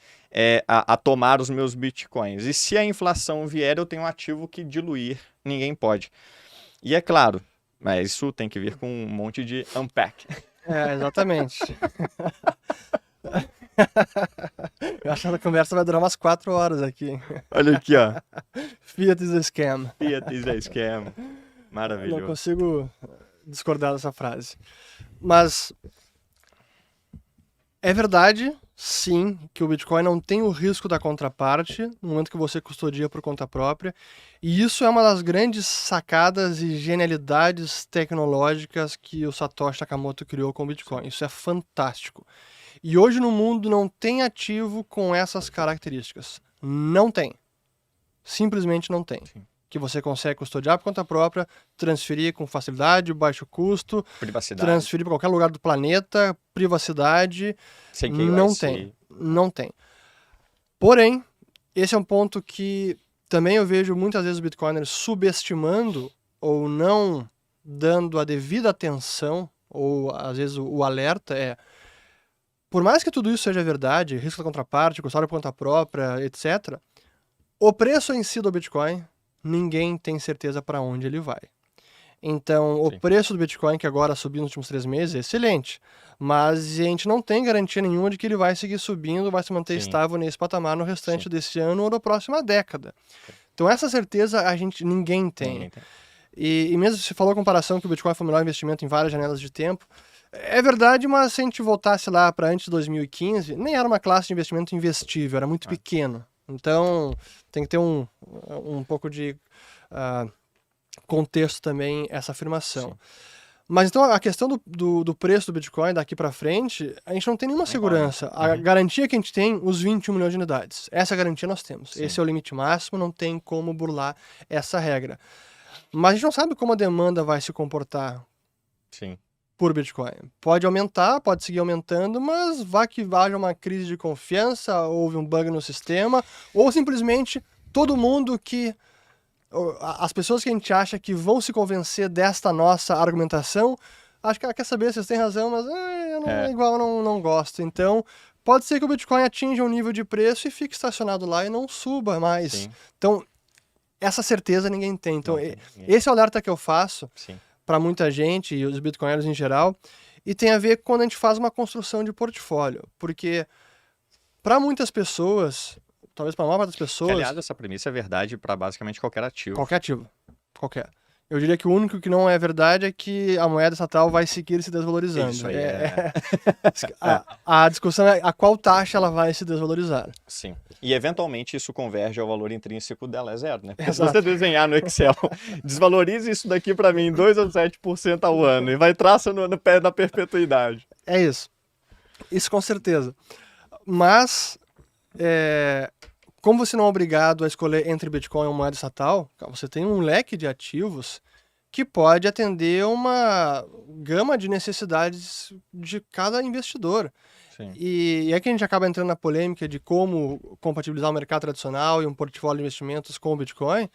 a tomar os meus bitcoins. E se a inflação vier, eu tenho um ativo que diluir, ninguém pode. E é claro, mas isso tem que vir com um monte de unpack. Exatamente. Eu acho que a conversa vai durar umas 4 horas aqui. Olha aqui, ó. Fiat is a scam. Fiat is a scam. Maravilhoso. Não consigo discordar dessa frase. Mas é verdade, sim, que o Bitcoin não tem o risco da contraparte no momento que você custodia por conta própria. E isso é uma das grandes sacadas e genialidades tecnológicas que o Satoshi Nakamoto criou com o Bitcoin. Isso é fantástico. E hoje no mundo não tem ativo com essas características. Não tem. Simplesmente não tem. Sim. Que você consegue custodiar por conta própria, transferir com facilidade, baixo custo, privacidade, transferir para qualquer lugar do planeta, privacidade. Sem KYC. Não tem. Não tem. Porém, esse é um ponto que também eu vejo muitas vezes os bitcoiners subestimando ou não dando a devida atenção, ou às vezes o alerta por mais que tudo isso seja verdade, risco da contraparte, custódia por conta própria, etc., o preço em si do Bitcoin, ninguém tem certeza para onde ele vai. Então, o preço do Bitcoin, que agora subiu nos últimos 3 meses, é excelente. Mas a gente não tem garantia nenhuma de que ele vai seguir subindo, vai se manter estável nesse patamar no restante desse ano ou da próxima década. Então, essa certeza ninguém tem. E mesmo se falou a comparação que o Bitcoin foi o melhor investimento em várias janelas de tempo, É verdade, mas se a gente voltasse lá para antes de 2015, nem era uma classe de investimento investível, era muito pequeno. Então, tem que ter um pouco de contexto também essa afirmação. Sim. Mas então a questão do preço do Bitcoin daqui para frente, a gente não tem nenhuma segurança. A garantia que a gente tem, os 21 milhões de unidades. Essa garantia nós temos. Sim. Esse é o limite máximo, não tem como burlar essa regra. Mas a gente não sabe como a demanda vai se comportar Sim. por Bitcoin. Pode aumentar, pode seguir aumentando, mas vá que haja uma crise de confiança, houve um bug no sistema, ou simplesmente todo mundo que... As pessoas que a gente acha que vão se convencer desta nossa argumentação, acho que quer saber, vocês têm razão, mas igual eu não gosto. Então, pode ser que o Bitcoin atinja um nível de preço e fique estacionado lá e não suba mais. Sim. Então, essa certeza ninguém tem. Então, esse é o alerta que eu faço para muita gente e os bitcoinheiros em geral, e tem a ver quando a gente faz uma construção de portfólio. Porque, para muitas pessoas... Talvez para a maior parte das pessoas... Que, aliás, essa premissa é verdade para basicamente qualquer ativo. Qualquer ativo. Qualquer. Eu diria que o único que não é verdade é que a moeda estatal vai seguir se desvalorizando. Isso aí a discussão é a qual taxa ela vai se desvalorizar. Sim. E, eventualmente, isso converge ao valor intrínseco dela, é zero, né? Porque Exato. se você desenhar no Excel, desvalorize isso daqui para mim 2 a 7% ao ano e vai traça no pé da perpetuidade. É isso. Isso com certeza. Mas... como você não é obrigado a escolher entre Bitcoin ou moeda estatal, você tem um leque de ativos que pode atender uma gama de necessidades de cada investidor. Sim. E é que a gente acaba entrando na polêmica de como compatibilizar o mercado tradicional e um portfólio de investimentos com o Bitcoin,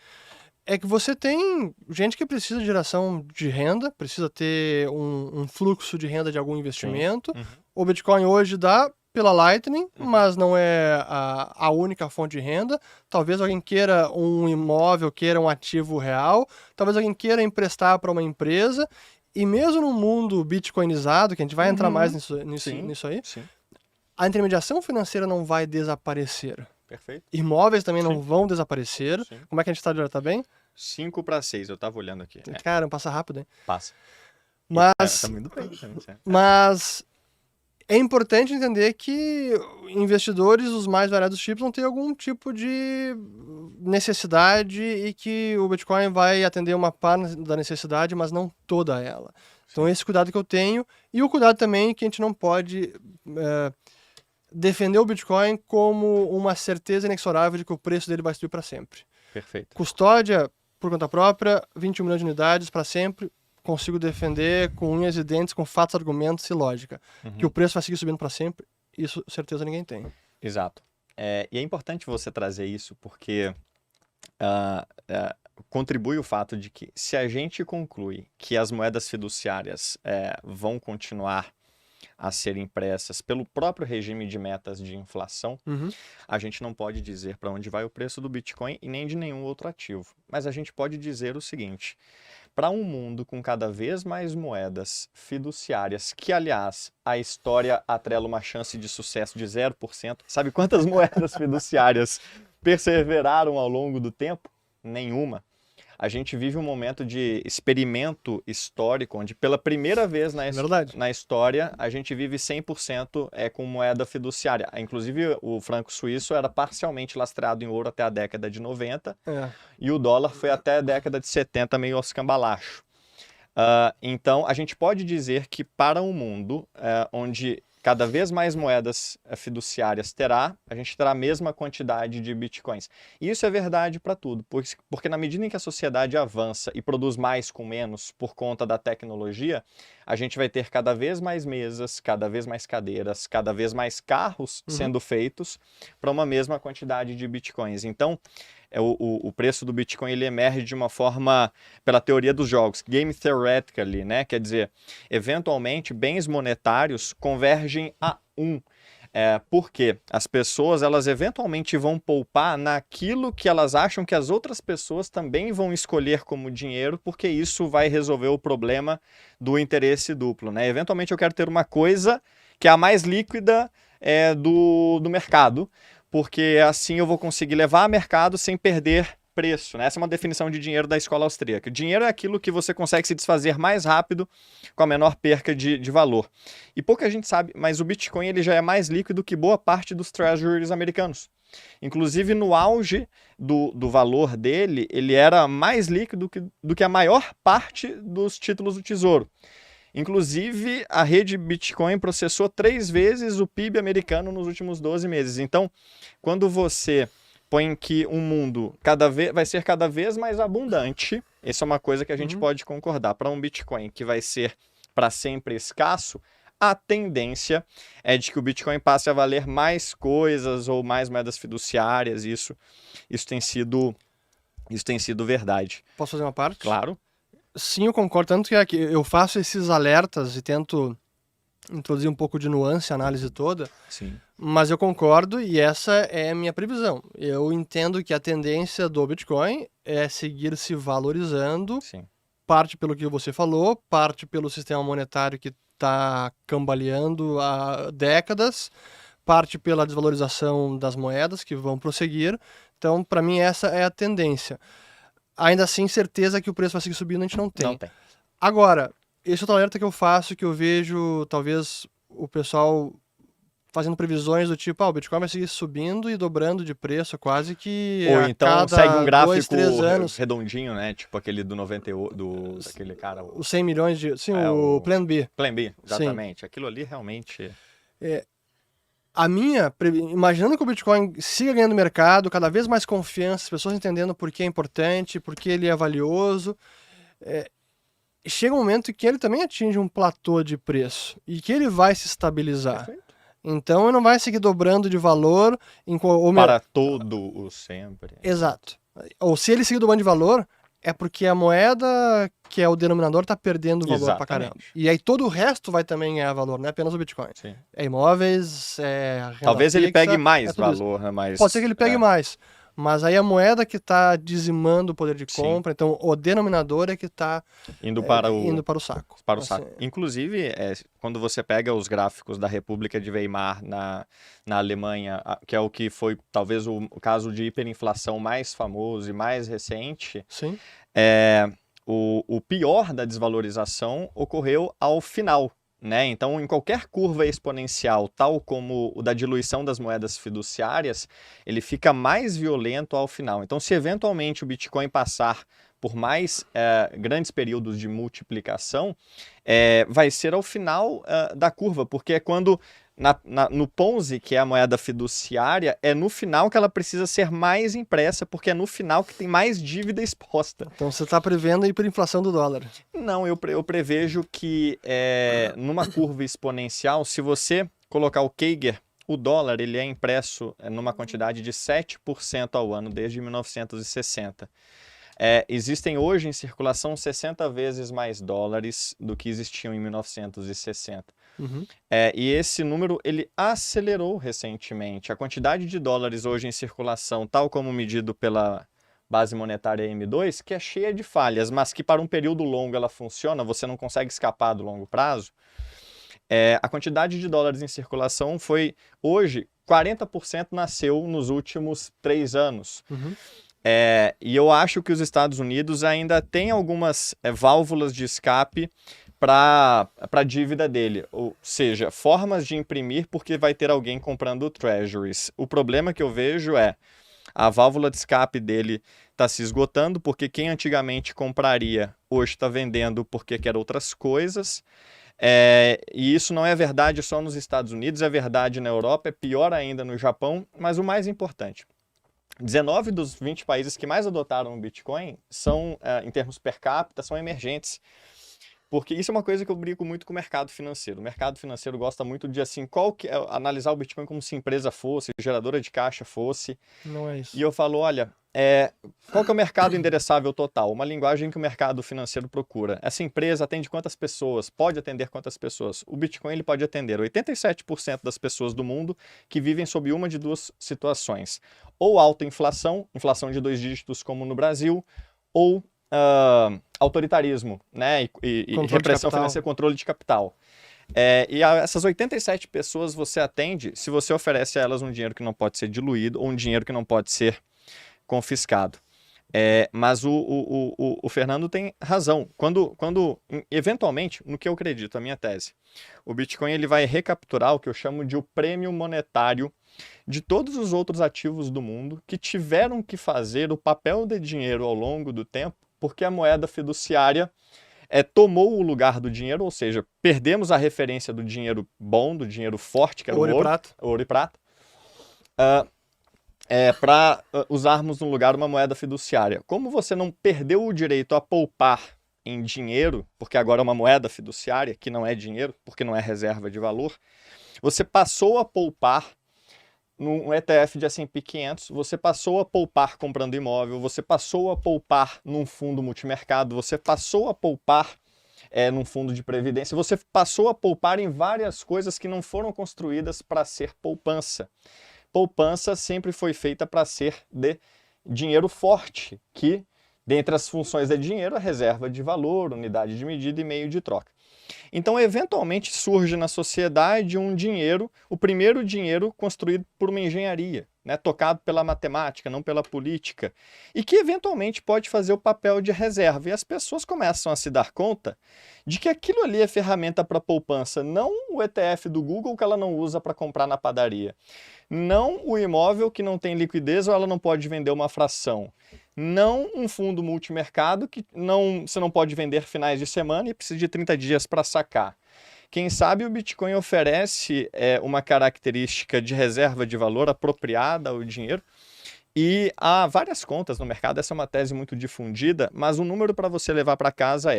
é que você tem gente que precisa de geração de renda, precisa ter um fluxo de renda de algum investimento. O Bitcoin hoje dá pela Lightning, mas não é a única fonte de renda. Talvez alguém queira um imóvel, queira um ativo real, talvez alguém queira emprestar para uma empresa, e mesmo no mundo bitcoinizado, que a gente vai entrar mais nisso aí, a intermediação financeira não vai desaparecer. Perfeito. Imóveis também não vão desaparecer. Como é que a gente está? Tá bem? 5 para 6, eu tava olhando aqui. Cara, passa rápido, hein? Passa. Mas... tá muito bem também, certo? Mas... é importante entender que investidores dos mais variados tipos vão ter algum tipo de necessidade e que o Bitcoin vai atender uma parte da necessidade, mas não toda ela. Então, esse cuidado que eu tenho, e o cuidado também que a gente não pode defender o Bitcoin como uma certeza inexorável de que o preço dele vai subir para sempre. Perfeito. Custódia, por conta própria, 21 milhões de unidades para sempre. Consigo defender com unhas e dentes, com fatos, argumentos e lógica. Que o preço vai seguir subindo para sempre, isso certeza ninguém tem. Exato. E é importante você trazer isso porque contribui o fato de que se a gente conclui que as moedas fiduciárias vão continuar a ser impressas pelo próprio regime de metas de inflação, a gente não pode dizer para onde vai o preço do Bitcoin e nem de nenhum outro ativo. Mas a gente pode dizer o seguinte: para um mundo com cada vez mais moedas fiduciárias, que, aliás, a história atrela uma chance de sucesso de 0%. Sabe quantas moedas fiduciárias perseveraram ao longo do tempo? Nenhuma. A gente vive um momento de experimento histórico, onde pela primeira vez na história a gente vive 100% com moeda fiduciária. Inclusive o franco suíço era parcialmente lastreado em ouro até a década de 90 e o dólar foi até a década de 70 meio aos cambalacho. Então a gente pode dizer que para um mundo onde cada vez mais moedas fiduciárias a gente terá a mesma quantidade de bitcoins. E isso é verdade para tudo, porque na medida em que a sociedade avança e produz mais com menos por conta da tecnologia, a gente vai ter cada vez mais mesas, cada vez mais cadeiras, cada vez mais carros sendo feitos para uma mesma quantidade de bitcoins. Então, o preço do Bitcoin ele emerge de uma forma, pela teoria dos jogos, game theoretically, né? Quer dizer, eventualmente, bens monetários convergem a um. Porque as pessoas, elas eventualmente vão poupar naquilo que elas acham que as outras pessoas também vão escolher como dinheiro, porque isso vai resolver o problema do interesse duplo, né? Eventualmente eu quero ter uma coisa que é a mais líquida do mercado, porque assim eu vou conseguir levar a mercado sem perder preço, né? Essa é uma definição de dinheiro da escola austríaca. Dinheiro é aquilo que você consegue se desfazer mais rápido com a menor perca de valor. E pouca gente sabe, mas o Bitcoin ele já é mais líquido que boa parte dos treasuries americanos. Inclusive, no auge do valor dele, ele era mais líquido do que a maior parte dos títulos do Tesouro. Inclusive, a rede Bitcoin processou 3 vezes o PIB americano nos últimos 12 meses. Então, quando você põe que um mundo vai ser cada vez mais abundante, essa é uma coisa que a gente pode concordar. Para um Bitcoin que vai ser para sempre escasso, a tendência é de que o Bitcoin passe a valer mais coisas ou mais moedas fiduciárias. Isso tem sido verdade. Posso fazer uma parte? Claro. Sim, eu concordo. Tanto que eu faço esses alertas e tento introduzir um pouco de nuance, a análise toda. Sim. Mas eu concordo e essa é a minha previsão. Eu entendo que a tendência do Bitcoin é seguir se valorizando. Sim. Parte pelo que você falou, parte pelo sistema monetário que está cambaleando há décadas, parte pela desvalorização das moedas que vão prosseguir. Então, para mim, essa é a tendência. Ainda assim, certeza que o preço vai seguir subindo, a gente não tem. Não tem. Agora, esse outro alerta que eu faço, que eu vejo, talvez, o pessoal fazendo previsões do tipo, o Bitcoin vai seguir subindo e dobrando de preço quase que ou a então cada segue um gráfico 2, 3 anos. redondinho, né? Tipo aquele do 98, daquele cara... Os 100 milhões de... Sim, o Plan B. Plan B, exatamente. Sim. Aquilo ali realmente... Imaginando que o Bitcoin siga ganhando mercado, cada vez mais confiança, as pessoas entendendo por que é importante, por que ele é valioso, chega um momento em que ele também atinge um platô de preço e que ele vai se estabilizar. Perfeito. Então ele não vai seguir dobrando de valor para todo o sempre. Exato. Ou se ele seguir dobrando de valor, é porque a moeda, que é o denominador, está perdendo valor pra caramba. E aí todo o resto vai também ganhar valor, não é apenas o Bitcoin. Sim. É imóveis, é renda Talvez fixa, ele pegue mais valor, né? Mas... Pode ser que ele pegue mais. Mas aí a moeda que está dizimando o poder de compra, então o denominador é que está indo para o saco. Para o saco. Inclusive, quando você pega os gráficos da República de Weimar na Alemanha, que é o que foi talvez o caso de hiperinflação mais famoso e mais recente, sim. O pior da desvalorização ocorreu ao final. Né? Então, em qualquer curva exponencial, tal como o da diluição das moedas fiduciárias, ele fica mais violento ao final. Então, se eventualmente o Bitcoin passar por mais grandes períodos de multiplicação, vai ser ao final da curva, porque é quando no Ponzi, que é a moeda fiduciária, é no final que ela precisa ser mais impressa, porque é no final que tem mais dívida exposta. Então você está prevendo a hiperinflação do dólar? Não, eu prevejo que numa curva exponencial, se você colocar o Kager, o dólar ele é impresso numa quantidade de 7% ao ano desde 1960. Existem hoje em circulação 60 vezes mais dólares do que existiam em 1960. Uhum. E esse número ele acelerou recentemente. A quantidade de dólares hoje em circulação, tal como medido pela base monetária M2, que é cheia de falhas, mas que para um período longo ela funciona, você não consegue escapar do longo prazo. A quantidade de dólares em circulação foi, hoje, 40% nasceu nos últimos 3 anos. Uhum. E eu acho que os Estados Unidos ainda têm algumas válvulas de escape para a dívida dele, ou seja, formas de imprimir porque vai ter alguém comprando treasuries. O problema que eu vejo a válvula de escape dele está se esgotando porque quem antigamente compraria hoje está vendendo porque quer outras coisas. E isso não é verdade só nos Estados Unidos, é verdade na Europa, é pior ainda no Japão, mas o mais importante, 19 dos 20 países que mais adotaram o Bitcoin são, em termos per capita, são emergentes. Porque isso é uma coisa que eu brigo muito com o mercado financeiro. O mercado financeiro gosta muito de analisar o Bitcoin como se empresa fosse, geradora de caixa fosse. Não é isso. E eu falo, olha, qual que é o mercado endereçável total? Uma linguagem que o mercado financeiro procura. Essa empresa atende quantas pessoas? Pode atender quantas pessoas? O Bitcoin ele pode atender 87% das pessoas do mundo que vivem sob uma de 2 situações. Ou alta inflação, inflação de 2 dígitos como no Brasil, ou autoritarismo, né? E repressão financeira, controle de capital. E essas 87 pessoas você atende se você oferece a elas um dinheiro que não pode ser diluído ou um dinheiro que não pode ser confiscado. Mas o Fernando tem razão. Eventualmente, no que eu acredito, a minha tese, o Bitcoin ele vai recapturar o que eu chamo de o prêmio monetário de todos os outros ativos do mundo que tiveram que fazer o papel de dinheiro ao longo do tempo, porque a moeda fiduciária tomou o lugar do dinheiro, ou seja, perdemos a referência do dinheiro bom, do dinheiro forte, que era Ouro o e prata. ouro e prata, para usarmos no lugar uma moeda fiduciária. Como você não perdeu o direito a poupar em dinheiro, porque agora é uma moeda fiduciária, que não é dinheiro, porque não é reserva de valor, você passou a poupar num ETF de S&P 500, você passou a poupar comprando imóvel, você passou a poupar num fundo multimercado, você passou a poupar num fundo de previdência, você passou a poupar em várias coisas que não foram construídas para ser poupança. Poupança sempre foi feita para ser de dinheiro forte, que, dentre as funções de dinheiro, a reserva de valor, unidade de medida e meio de troca. Então, eventualmente, surge na sociedade um dinheiro, o primeiro dinheiro construído por uma engenharia, né, tocado pela matemática, não pela política, e que eventualmente pode fazer o papel de reserva. E as pessoas começam a se dar conta de que aquilo ali é ferramenta para poupança, não o ETF do Google que ela não usa para comprar na padaria, não o imóvel que não tem liquidez ou ela não pode vender uma fração, não um fundo multimercado que você não pode vender finais de semana e precisa de 30 dias para sacar. Quem sabe o Bitcoin oferece uma característica de reserva de valor apropriada ao dinheiro, e há várias contas no mercado, essa é uma tese muito difundida, mas o número para você levar para casa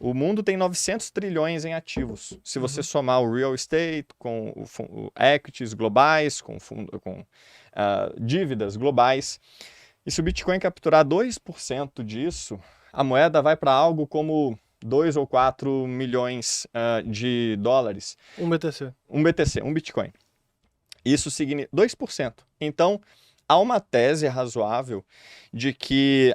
o mundo tem 900 trilhões em ativos. Se você somar o real estate com o equities globais, com dívidas globais, e se o Bitcoin capturar 2% disso, a moeda vai para algo como 2 ou 4 milhões de dólares. Um BTC. Um BTC, um Bitcoin. Isso significa 2%. Então, há uma tese razoável de que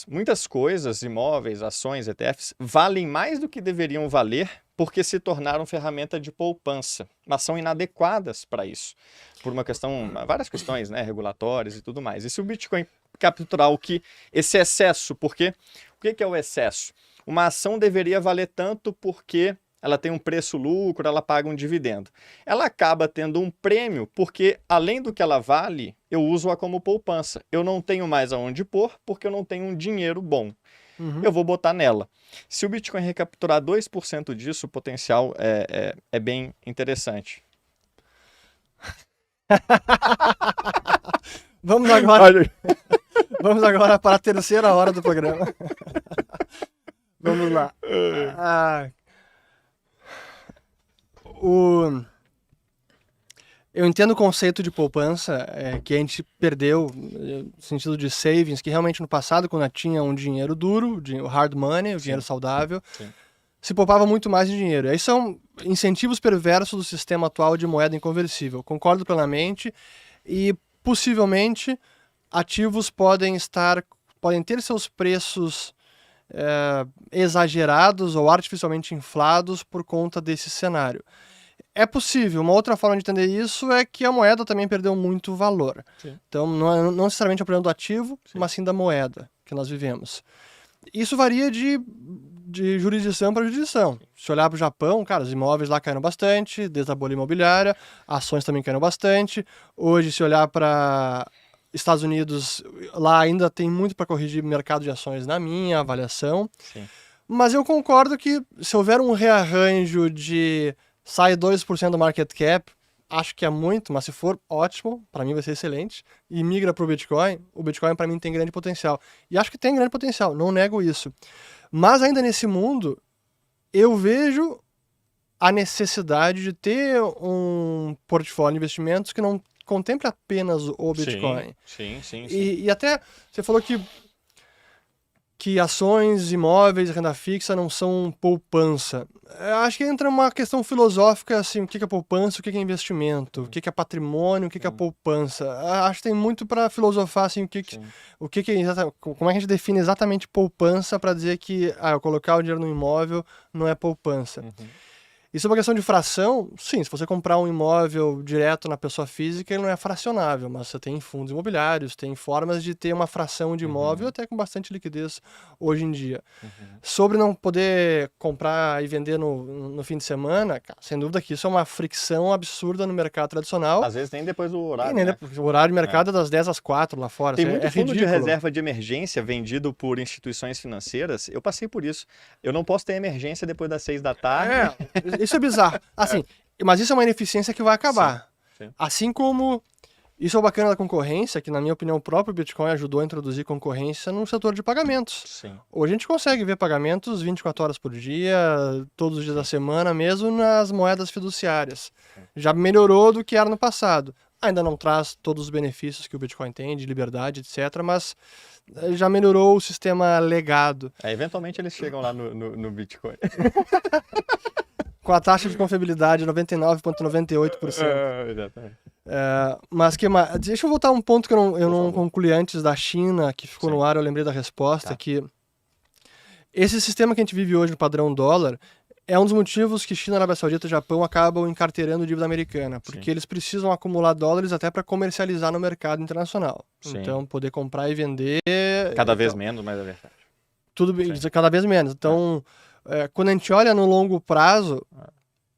muitas coisas, imóveis, ações, ETFs, valem mais do que deveriam valer porque se tornaram ferramenta de poupança, mas são inadequadas para isso, por várias questões, né, regulatórias e tudo mais. E se o Bitcoin capturar esse excesso, porque o que é o excesso? Uma ação deveria valer tanto porque ela tem um preço-lucro, ela paga um dividendo. Ela acaba tendo um prêmio porque, além do que ela vale, eu uso-a como poupança. Eu não tenho mais aonde pôr porque eu não tenho um dinheiro bom. Eu vou botar nela. Se o Bitcoin recapturar 2% disso, o potencial é bem interessante. Vamos agora para a terceira hora do programa. Vamos lá. Eu entendo o conceito de poupança, que a gente perdeu, no sentido de savings, que realmente no passado, quando tinha um dinheiro duro, o hard money, o dinheiro saudável, se poupava muito mais em dinheiro. Aí são incentivos perversos do sistema atual de moeda inconversível. Concordo plenamente. E, possivelmente, ativos podem ter seus preços exagerados ou artificialmente inflados por conta desse cenário. É possível. Uma outra forma de entender isso é que a moeda também perdeu muito valor. Sim. Então, não necessariamente é o problema do ativo, mas sim da moeda que nós vivemos. Isso varia de jurisdição para jurisdição. Sim. Se olhar para o Japão, cara, os imóveis lá caíram bastante, desde a bolha imobiliária, ações também caíram bastante. Hoje, se olhar para Estados Unidos, lá ainda tem muito para corrigir o mercado de ações na minha avaliação. Sim. Mas eu concordo que se houver um rearranjo de sai 2% do market cap, acho que é muito, mas se for, ótimo, para mim vai ser excelente, e migra para o Bitcoin para mim tem grande potencial. E acho que tem grande potencial, não nego isso. Mas ainda nesse mundo, eu vejo a necessidade de ter um portfólio de investimentos que não contemple apenas o Bitcoin. Sim. E até, você falou que ações, imóveis, renda fixa não são poupança. Eu acho que entra uma questão filosófica, assim, o que é poupança, o que é investimento, o que é patrimônio, o que é poupança. Acho que tem muito para filosofar, assim, como é que a gente define exatamente poupança para dizer que eu colocar o dinheiro no imóvel não é poupança. E sobre a questão de fração, sim, se você comprar um imóvel direto na pessoa física, ele não é fracionável, mas você tem fundos imobiliários, tem formas de ter uma fração de imóvel até com bastante liquidez hoje em dia. Sobre não poder comprar e vender no fim de semana, cara, sem dúvida que isso é uma fricção absurda no mercado tradicional. Às vezes nem depois do horário, E nem né? O horário de mercado é das 10 às 4 lá fora. Tem Isso muito é fundo de ridículo. reserva de emergência vendido por instituições financeiras. Eu passei por isso. Eu não posso ter emergência depois das 6 da tarde. Isso é bizarro. Assim, mas isso é uma ineficiência que vai acabar. Sim. Assim como isso é o bacana da concorrência, que na minha opinião o próprio Bitcoin ajudou a introduzir concorrência no setor de pagamentos. Sim. Hoje a gente consegue ver pagamentos 24 horas por dia, todos os dias da semana, mesmo nas moedas fiduciárias. Já melhorou do que era no passado. Ainda não traz todos os benefícios que o Bitcoin tem, de liberdade, etc., mas já melhorou o sistema legado. Eventualmente eles chegam lá no Bitcoin. Com a taxa de confiabilidade 99,98%. Exatamente. Mas que mais? Deixa eu voltar a um ponto que eu não concluí antes da China, que ficou no ar, eu lembrei da resposta, que esse sistema que a gente vive hoje no padrão dólar é um dos motivos que China, Arábia Saudita e Japão acabam encarteirando dívida americana, porque eles precisam acumular dólares até para comercializar no mercado internacional. Sim. Então, poder comprar e vender... Cada vez menos, mas é verdade. Tudo cada vez menos. Então, quando a gente olha no longo prazo,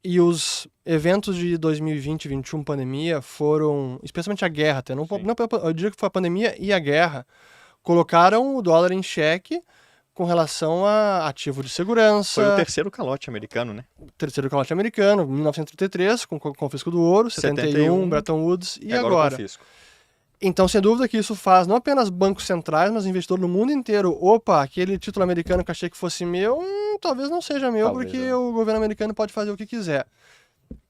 e os eventos de 2020 e 2021, pandemia, foram, especialmente a guerra, até, não, eu diria que foi a pandemia e a guerra, colocaram o dólar em xeque com relação a ativo de segurança. Foi o terceiro calote americano, né? Terceiro calote americano, 1933, com o confisco do ouro, 71, Bretton Woods, e agora. Então, sem dúvida que isso faz não apenas bancos centrais, mas investidores no mundo inteiro. Opa, aquele título americano que achei que fosse meu, talvez não seja meu, porque o governo americano pode fazer o que quiser.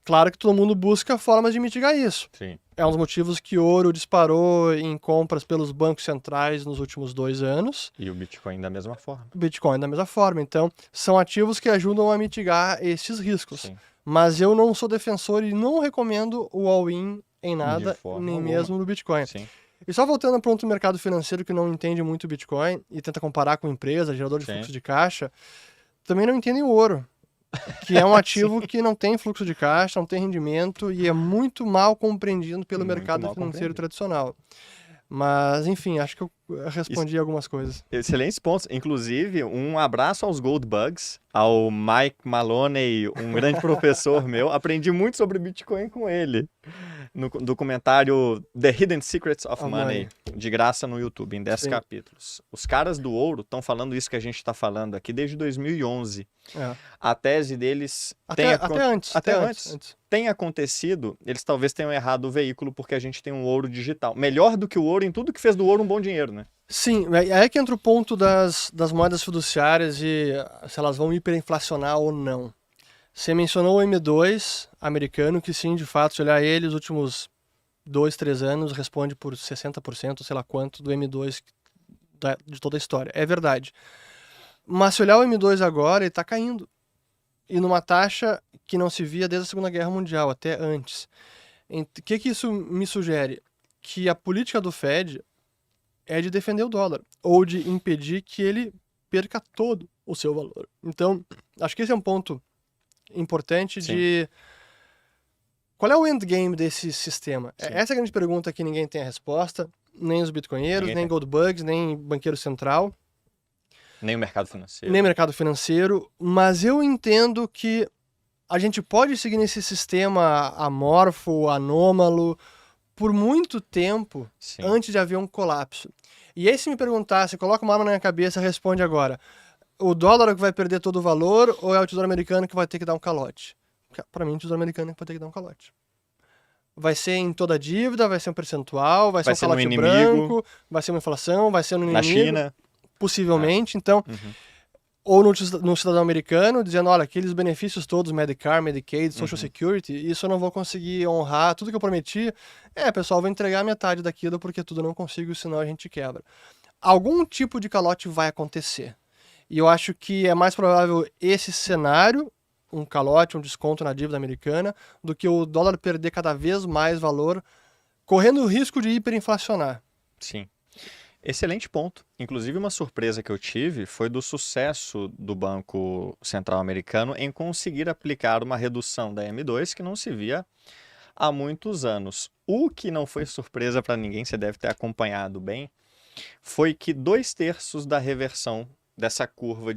Claro que todo mundo busca formas de mitigar isso. Sim. É um dos motivos que o ouro disparou em compras pelos bancos centrais nos últimos 2 anos. E o Bitcoin da mesma forma. O Bitcoin da mesma forma. Então, são ativos que ajudam a mitigar esses riscos. Sim. Mas eu não sou defensor e não recomendo o all-in em nada, nem mesmo no Bitcoin. Sim. E só voltando para outro mercado financeiro que não entende muito o Bitcoin e tenta comparar com empresa, gerador de fluxo de caixa, também não entendem o ouro, que é um ativo que não tem fluxo de caixa, não tem rendimento e é muito mal compreendido pelo mercado financeiro tradicional. Mas, enfim, acho que eu respondi algumas coisas. Excelentes pontos. Inclusive, um abraço aos Gold Bugs, ao Mike Maloney, um grande professor meu. Aprendi muito sobre Bitcoin com ele. No documentário The Hidden Secrets of Money, de graça no YouTube, em 10 capítulos. Os caras do ouro estão falando isso que a gente está falando aqui desde 2011. A tese deles... Até antes. Tem acontecido, eles talvez tenham errado o veículo porque a gente tem um ouro digital. Melhor do que o ouro em tudo que fez do ouro um bom dinheiro, né? Sim, é que entra o ponto das moedas fiduciárias e se elas vão hiperinflacionar ou não. Você mencionou o M2 americano, que sim, de fato, se olhar ele, os últimos 2, 3 anos, responde por 60%, sei lá quanto, do M2 de toda a história. É verdade. Mas se olhar o M2 agora, ele está caindo. E numa taxa que não se via desde a Segunda Guerra Mundial, até antes. O que isso me sugere? Que a política do Fed é de defender o dólar, ou de impedir que ele perca todo o seu valor. Então, acho que esse é um ponto importante de... Qual é o endgame desse sistema? Essa é a grande pergunta que ninguém tem a resposta, nem os bitcoinheiros, nem Goldbugs, nem banqueiro central. Nem o mercado financeiro. Nem o mercado financeiro, mas eu entendo que a gente pode seguir nesse sistema amorfo, anômalo, por muito tempo antes de haver um colapso. E aí se me perguntar, se coloca uma arma na minha cabeça, responde agora, o dólar é que vai perder todo o valor ou é o tesouro americano que vai ter que dar um calote? Para mim, o tesouro americano é que vai ter que dar um calote. Vai ser em toda a dívida, vai ser um percentual, vai ser um calote branco, vai ser uma inflação, vai ser no inimigo. Na China. Possivelmente, então, ou no cidadão americano, dizendo, olha, aqueles benefícios todos, Medicare, Medicaid, Social Security, isso eu não vou conseguir honrar, tudo que eu prometi, pessoal, vou entregar metade daquilo porque tudo eu não consigo, senão a gente quebra. Algum tipo de calote vai acontecer. E eu acho que é mais provável esse cenário, um calote, um desconto na dívida americana, do que o dólar perder cada vez mais valor, correndo o risco de hiperinflacionar. Sim. Excelente ponto. Inclusive, uma surpresa que eu tive foi do sucesso do Banco Central Americano em conseguir aplicar uma redução da M2 que não se via há muitos anos. O que não foi surpresa para ninguém, você deve ter acompanhado bem, foi que 2/3 da reversão dessa curva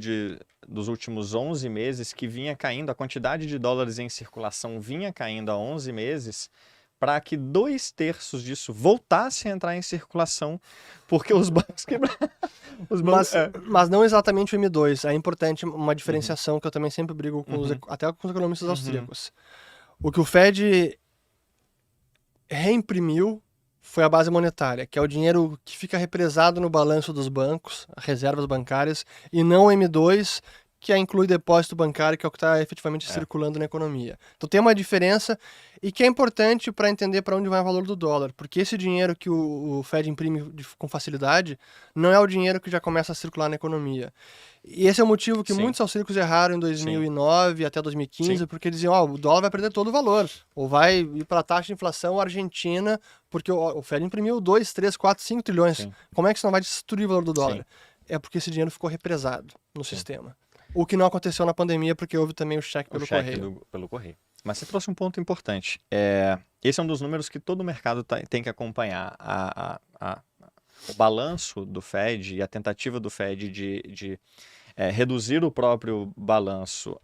dos últimos 11 meses, que vinha caindo, a quantidade de dólares em circulação vinha caindo há 11 meses, para que 2/3 disso voltasse a entrar em circulação, porque os bancos quebraram. Mas não exatamente o M2. É importante uma diferenciação que eu também sempre brigo com até com os economistas austríacos. O que o Fed reimprimiu foi a base monetária, que é o dinheiro que fica represado no balanço dos bancos, reservas bancárias, e não o M2, que inclui depósito bancário, que é o que está efetivamente circulando na economia. Então tem uma diferença e que é importante para entender para onde vai o valor do dólar, porque esse dinheiro que o Fed imprime com facilidade não é o dinheiro que já começa a circular na economia. E esse é o motivo que muitos austríacos erraram em 2009 até 2015, porque diziam, o dólar vai perder todo o valor, ou vai ir para a taxa de inflação argentina, porque o Fed imprimiu 2, 3, 4, 5 trilhões. Como é que isso não vai destruir o valor do dólar? É porque esse dinheiro ficou represado no sistema. O que não aconteceu na pandemia, porque houve também o cheque pelo correio. Pelo correio. Mas você trouxe um ponto importante. Esse é um dos números que todo mercado tem que acompanhar. O balanço do Fed e a tentativa do Fed de reduzir o próprio balanço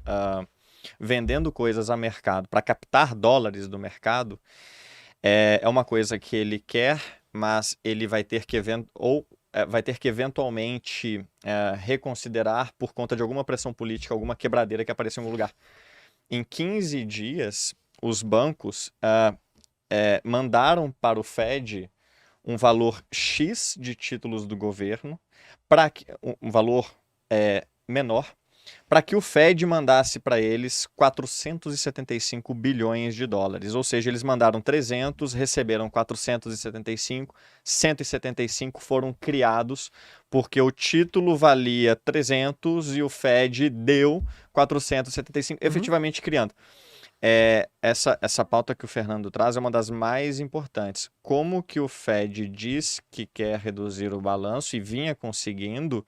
vendendo coisas a mercado para captar dólares do mercado é uma coisa que ele quer, mas ele vai ter que eventualmente reconsiderar por conta de alguma pressão política, alguma quebradeira que apareceu em algum lugar. Em 15 dias, os bancos mandaram para o Fed um valor X de títulos do governo, um valor menor, para que o Fed mandasse para eles 475 bilhões de dólares. Ou seja, eles mandaram 300, receberam 475, 175 foram criados porque o título valia 300 e o Fed deu 475, efetivamente criando. Essa pauta que o Fernando traz é uma das mais importantes. Como que o Fed diz que quer reduzir o balanço e vinha conseguindo,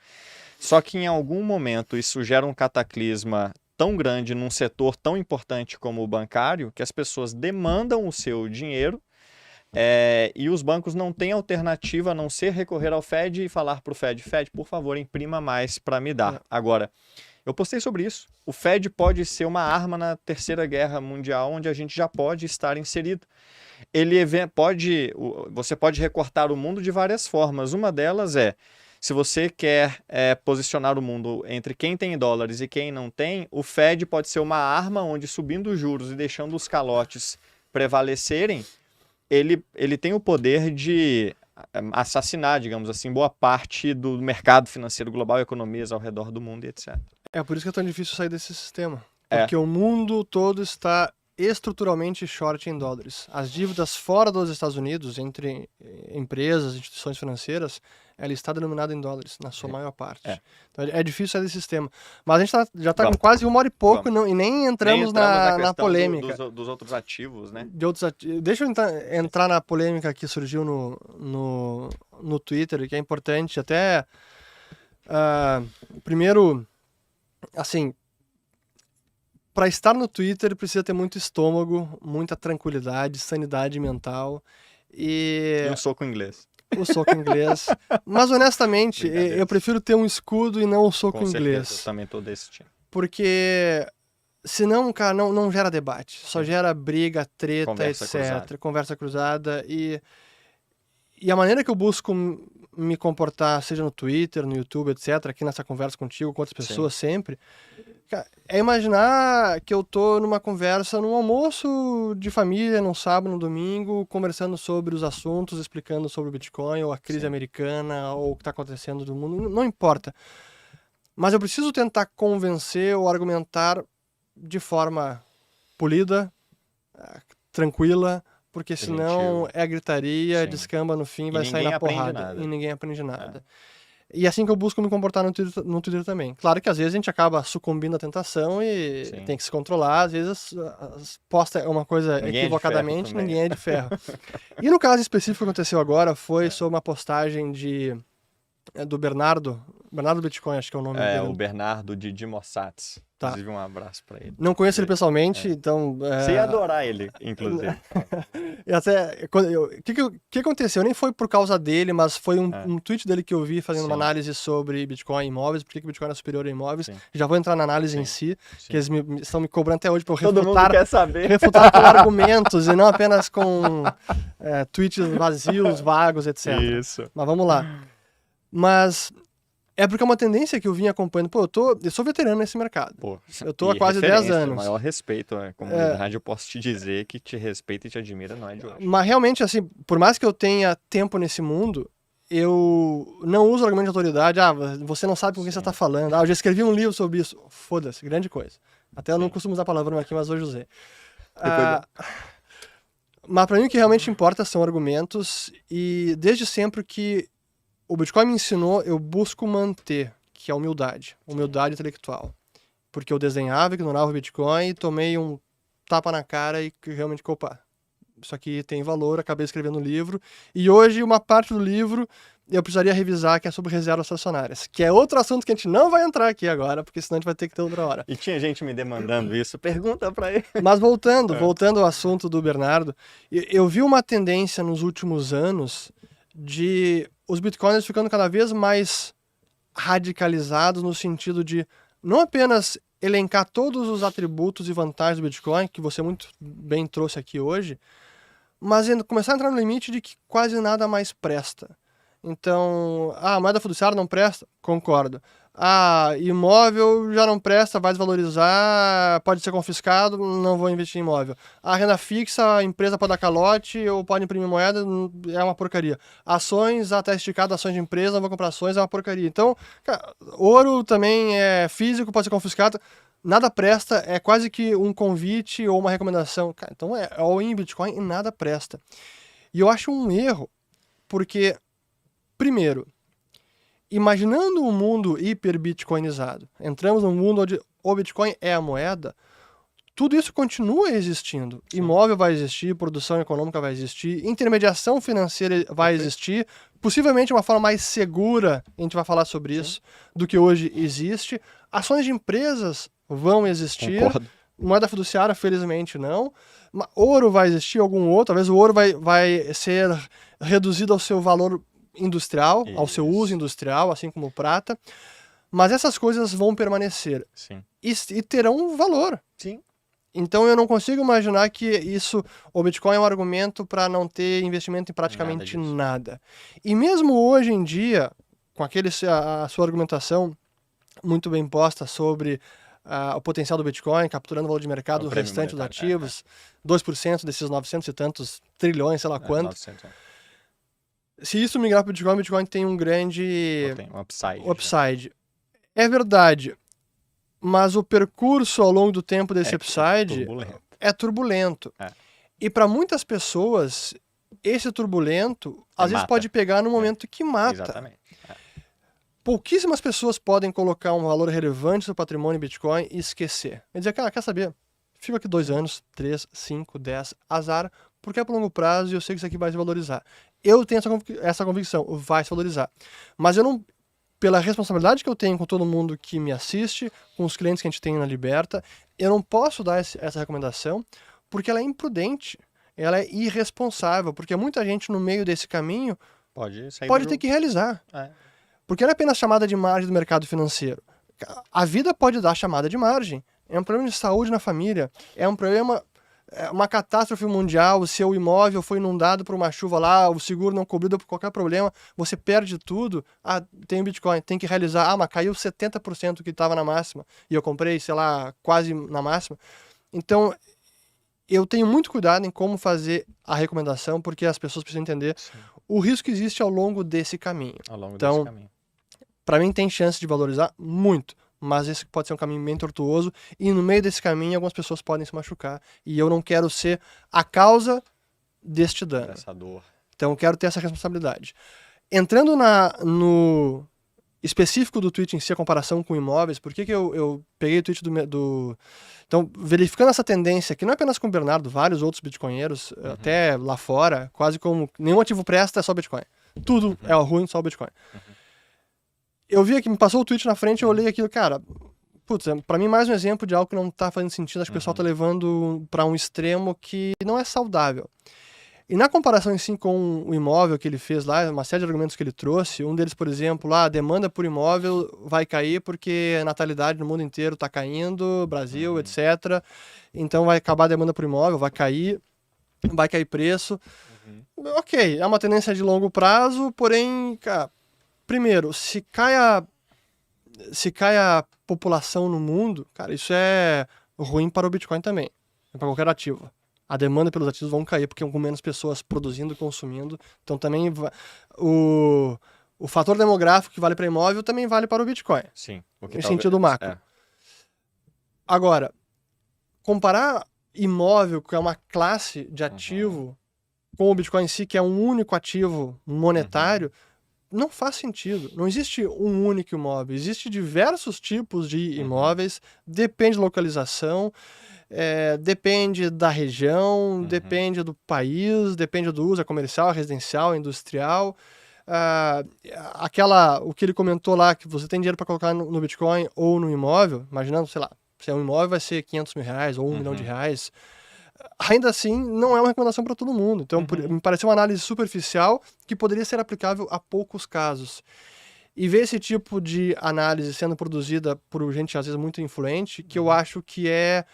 só que em algum momento isso gera um cataclisma tão grande num setor tão importante como o bancário, que as pessoas demandam o seu dinheiro e os bancos não têm alternativa a não ser recorrer ao Fed e falar para o Fed, por favor, imprima mais para me dar. Agora, eu postei sobre isso. O Fed pode ser uma arma na Terceira Guerra Mundial, onde a gente já pode estar inserido. Você pode recortar o mundo de várias formas. Uma delas se você quer posicionar o mundo entre quem tem dólares e quem não tem, o Fed pode ser uma arma onde, subindo os juros e deixando os calotes prevalecerem, ele tem o poder de assassinar, digamos assim, boa parte do mercado financeiro global, economias ao redor do mundo e etc. É por isso que é tão difícil sair desse sistema. Porque o mundo todo está estruturalmente short em dólares. As dívidas fora dos Estados Unidos, entre empresas, instituições financeiras, ela está denominada em dólares, na sua maior parte. Então é difícil sair desse sistema. Mas a gente já está com quase 1 hora e pouco e nem entramos na polêmica. Dos outros ativos, né? Deixa eu entrar na polêmica que surgiu no Twitter, que é importante. Até, primeiro, assim, para estar no Twitter precisa ter muito estômago, muita tranquilidade, sanidade mental e um soco inglês. O soco inglês. Mas, honestamente, eu prefiro ter um escudo e não um soco inglês. Eu também tô desse time. Porque senão, cara, não gera debate. Só gera briga, treta, Conversa cruzada. E a maneira que eu busco me comportar, seja no Twitter, no YouTube, etc., aqui nessa conversa contigo, com outras pessoas sempre, é imaginar que eu tô numa conversa, num almoço de família, num sábado, num domingo, conversando sobre os assuntos, explicando sobre o Bitcoin, ou a crise americana, ou o que está acontecendo no mundo, não importa. Mas eu preciso tentar convencer ou argumentar de forma polida, tranquila, porque senão é gritaria, descamba no fim, vai sair na porrada. E ninguém aprende nada. E assim que eu busco me comportar no Twitter também. Claro que às vezes a gente acaba sucumbindo à tentação e tem que se controlar. Às vezes posta uma coisa equivocadamente, ninguém é de ferro. E no caso específico que aconteceu agora foi sobre uma postagem de É do Bernardo Bitcoin, acho que é o nome É, dele. o Bernardo Didi Mossats. Tá. Inclusive, um abraço pra ele. Não conheço ele pessoalmente, então... Você ia adorar ele, inclusive. E até, o que aconteceu? Nem foi por causa dele, mas foi um tweet dele que eu vi fazendo uma Sim. análise sobre Bitcoin e imóveis, por que que Bitcoin é superior a imóveis. Sim. Já vou entrar na análise em Sim. si, que eles estão me cobrando até hoje para eu Todo mundo refutar, quer saber. refutar com argumentos e não apenas com tweets vazios, vagos, etc. Isso. Mas vamos lá. Mas é porque é uma tendência que eu vim acompanhando. Pô, eu sou veterano nesse mercado. Pô, Eu tô há e quase 10 referência, anos. maior respeito à comunidade, eu posso te dizer que te respeita e te admira, não é de hoje. Mas realmente, assim, por mais que eu tenha tempo nesse mundo, eu não uso argumento de autoridade. Ah, você não sabe com quem você está falando. Ah, eu já escrevi um livro sobre isso. Foda-se, grande coisa. Até eu não costumo usar palavrão aqui, mas hoje usei. Mas para mim o que realmente importa são argumentos, e desde sempre que o Bitcoin me ensinou, eu busco manter, que é a humildade intelectual. Porque eu desenhava, ignorava o Bitcoin e tomei um tapa na cara e realmente, opa, isso aqui tem valor, acabei escrevendo um livro. E hoje uma parte do livro eu precisaria revisar, que é sobre reservas fracionárias, que é outro assunto que a gente não vai entrar aqui agora, porque senão a gente vai ter que ter outra hora. E tinha gente me demandando isso, pergunta pra ele. Mas voltando ao assunto do Bernardo, eu vi uma tendência nos últimos anos de os bitcoiners ficando cada vez mais radicalizados no sentido de não apenas elencar todos os atributos e vantagens do Bitcoin, que você muito bem trouxe aqui hoje, mas começar a entrar no limite de que quase nada mais presta. Então, a moeda fiduciária não presta? Concordo. Imóvel já não presta, vai desvalorizar, pode ser confiscado, não vou investir em imóvel. A renda fixa, a empresa pode dar calote ou pode imprimir moeda, é uma porcaria. Ações, até esticado, ações de empresa, não vou comprar ações, é uma porcaria. Então, cara, ouro também é físico, pode ser confiscado. Nada presta, é quase que um convite ou uma recomendação. Cara, então é all-in Bitcoin e nada presta. E eu acho um erro, porque, primeiro, imaginando um mundo hiper-bitcoinizado, entramos num mundo onde o Bitcoin é a moeda, tudo isso continua existindo. Sim. Imóvel vai existir, produção econômica vai existir, intermediação financeira vai existir, possivelmente uma forma mais segura, a gente vai falar sobre isso, do que hoje existe. Ações de empresas vão existir. Concordo. Moeda fiduciária, felizmente, não. Ouro vai existir, algum outro. Talvez o ouro vai ser reduzido ao seu valor industrial, ao seu uso industrial, assim como o prata. Mas essas coisas vão permanecer. Sim. E terão um valor. Sim. Então eu não consigo imaginar que o Bitcoin é um argumento para não ter investimento em praticamente nada. E mesmo hoje em dia, com a sua argumentação muito bem posta sobre o potencial do Bitcoin, capturando o valor de mercado do restante dos ativos, 2% desses 900 e tantos trilhões, sei lá quanto. 900, Se isso migrar para o Bitcoin tem um grande upside. É verdade, mas o percurso ao longo do tempo desse upside é turbulento. E para muitas pessoas, esse turbulento às vezes pode pegar no momento que mata. Exatamente. Pouquíssimas pessoas podem colocar um valor relevante no seu patrimônio em Bitcoin e esquecer. E dizer, cara, quer saber? Fico aqui 2 anos, 3, 5, 10, azar, porque é por longo prazo e eu sei que isso aqui vai se valorizar. Eu tenho essa convicção, vai se valorizar. Mas eu não, pela responsabilidade que eu tenho com todo mundo que me assiste, com os clientes que a gente tem na Liberta, eu não posso dar essa recomendação, porque ela é imprudente, ela é irresponsável, porque muita gente no meio desse caminho pode ter que realizar. Porque não é apenas chamada de margem do mercado financeiro. A vida pode dar chamada de margem. É um problema de saúde na família. É um problema, uma catástrofe mundial. O seu imóvel foi inundado por uma chuva lá, o seguro não cobriu por qualquer problema. Você perde tudo. Tem o Bitcoin, tem que realizar. Mas caiu 70% que estava na máxima. E eu comprei, sei lá, quase na máxima. Então, eu tenho muito cuidado em como fazer a recomendação, porque as pessoas precisam entender o risco que existe ao longo desse caminho. Então, para mim tem chance de valorizar muito, mas esse pode ser um caminho bem tortuoso e no meio desse caminho algumas pessoas podem se machucar e eu não quero ser a causa deste dano. Essa dor. Então eu quero ter essa responsabilidade. Entrando no específico do tweet em si, a comparação com imóveis, por que eu peguei o tweet do... Então, verificando essa tendência, que não é apenas com o Bernardo, vários outros bitcoinheiros, até lá fora, quase como nenhum ativo presta, é só Bitcoin. Tudo é ruim, só o Bitcoin. eu vi aqui, me passou o tweet na frente, eu olhei aquilo, cara, putz, pra mim mais um exemplo de algo que não tá fazendo sentido, acho que o pessoal tá levando pra um extremo que não é saudável. E na comparação em si com o imóvel que ele fez lá, uma série de argumentos que ele trouxe, um deles, por exemplo, a demanda por imóvel vai cair porque a natalidade no mundo inteiro está caindo, Brasil, etc. Então vai acabar a demanda por imóvel, vai cair preço. Ok, é uma tendência de longo prazo, porém, cara, primeiro, se cai a população no mundo, cara, isso é ruim para o Bitcoin também, para qualquer ativo. A demanda pelos ativos vão cair porque com menos pessoas produzindo e consumindo. Então também o fator demográfico que vale para imóvel também vale para o Bitcoin. Sim. Em sentido macro. Agora, comparar imóvel, que é uma classe de ativo, com o Bitcoin em si, que é um único ativo monetário, não faz sentido. Não existe um único imóvel. Existem diversos tipos de imóveis, depende da localização, depende da região, depende do país, depende do uso, é comercial, residencial, industrial. O que ele comentou lá, que você tem dinheiro para colocar no Bitcoin ou no imóvel, imaginando, sei lá, se é um imóvel vai ser 500 mil reais ou 1 milhão de reais. Ainda assim, não é uma recomendação para todo mundo. Então, me pareceu uma análise superficial que poderia ser aplicável a poucos casos. E ver esse tipo de análise sendo produzida por gente, às vezes, muito influente, que eu acho que é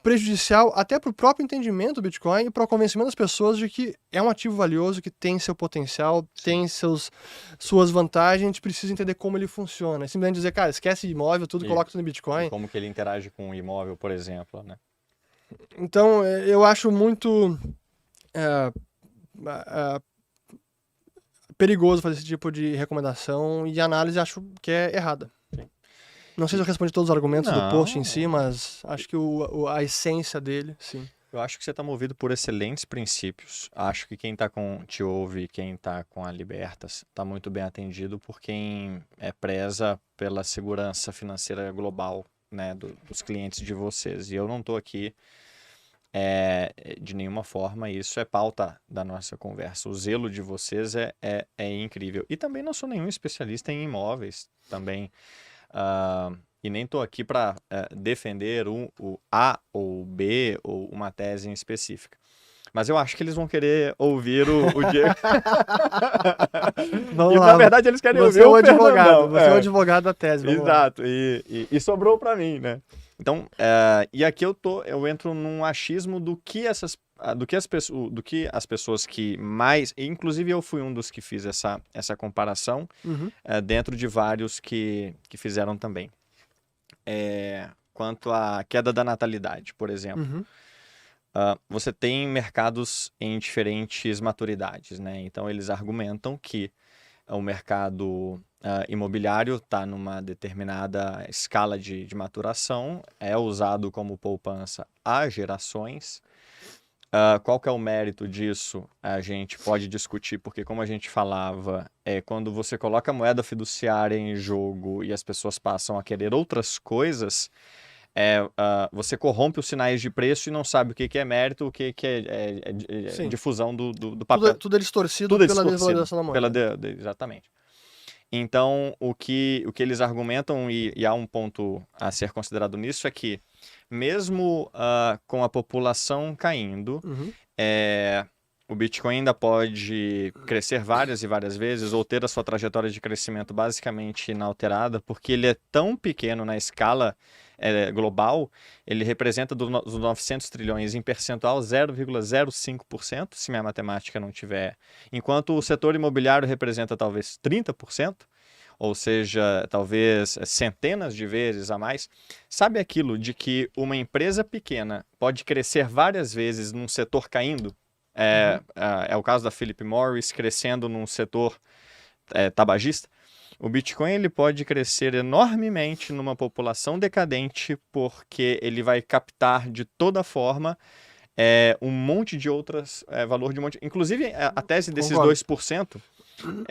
prejudicial até para o próprio entendimento do Bitcoin e para o convencimento das pessoas de que é um ativo valioso, que tem seu potencial, tem suas vantagens, a gente precisa entender como ele funciona. É simplesmente dizer, cara, esquece imóvel, tudo, coloca tudo no Bitcoin. E como que ele interage com o imóvel, por exemplo, né? Então, eu acho muito perigoso fazer esse tipo de recomendação e análise acho que é errada. Não sei se eu respondi todos os argumentos do post em si, mas acho que a essência dele, sim. Eu acho que você está movido por excelentes princípios. Acho que quem te ouve, quem está com a Libertas, está muito bem atendido por quem preza pela segurança financeira global, né, dos clientes de vocês. E eu não estou aqui de nenhuma forma, isso é pauta da nossa conversa. O zelo de vocês é incrível. E também não sou nenhum especialista em imóveis também. E nem estou aqui para defender o A ou o B ou uma tese em específica. Mas eu acho que eles vão querer ouvir o Diego. Na verdade, eles querem ouvir o advogado. Você é o advogado da tese. Exato. E sobrou para mim, né? Então, e aqui eu entro num achismo do que as pessoas que mais... Inclusive, eu fui um dos que fiz essa comparação, dentro de vários que fizeram também. Quanto à queda da natalidade, por exemplo. Você tem mercados em diferentes maturidades, né? Então, eles argumentam que o mercado imobiliário está numa determinada escala de maturação, é usado como poupança há gerações. Qual que é o mérito disso? A gente pode discutir, porque como a gente falava, quando você coloca a moeda fiduciária em jogo e as pessoas passam a querer outras coisas, você corrompe os sinais de preço e não sabe o que é mérito, o que é difusão do papel. Tudo é distorcido pela desvalorização da moeda. Exatamente. Então, o que eles argumentam, e há um ponto a ser considerado nisso, é que mesmo com a população caindo, o Bitcoin ainda pode crescer várias e várias vezes ou ter a sua trajetória de crescimento basicamente inalterada, porque ele é tão pequeno na escala global, ele representa dos 900 trilhões em percentual 0,05%, se minha matemática não tiver. Enquanto o setor imobiliário representa talvez 30%, ou seja, talvez centenas de vezes a mais. Sabe aquilo de que uma empresa pequena pode crescer várias vezes num setor caindo? É o caso da Philip Morris crescendo num setor tabagista. O Bitcoin ele pode crescer enormemente numa população decadente porque ele vai captar de toda forma um monte de outras, valor de um monte... Inclusive, a tese desses 2%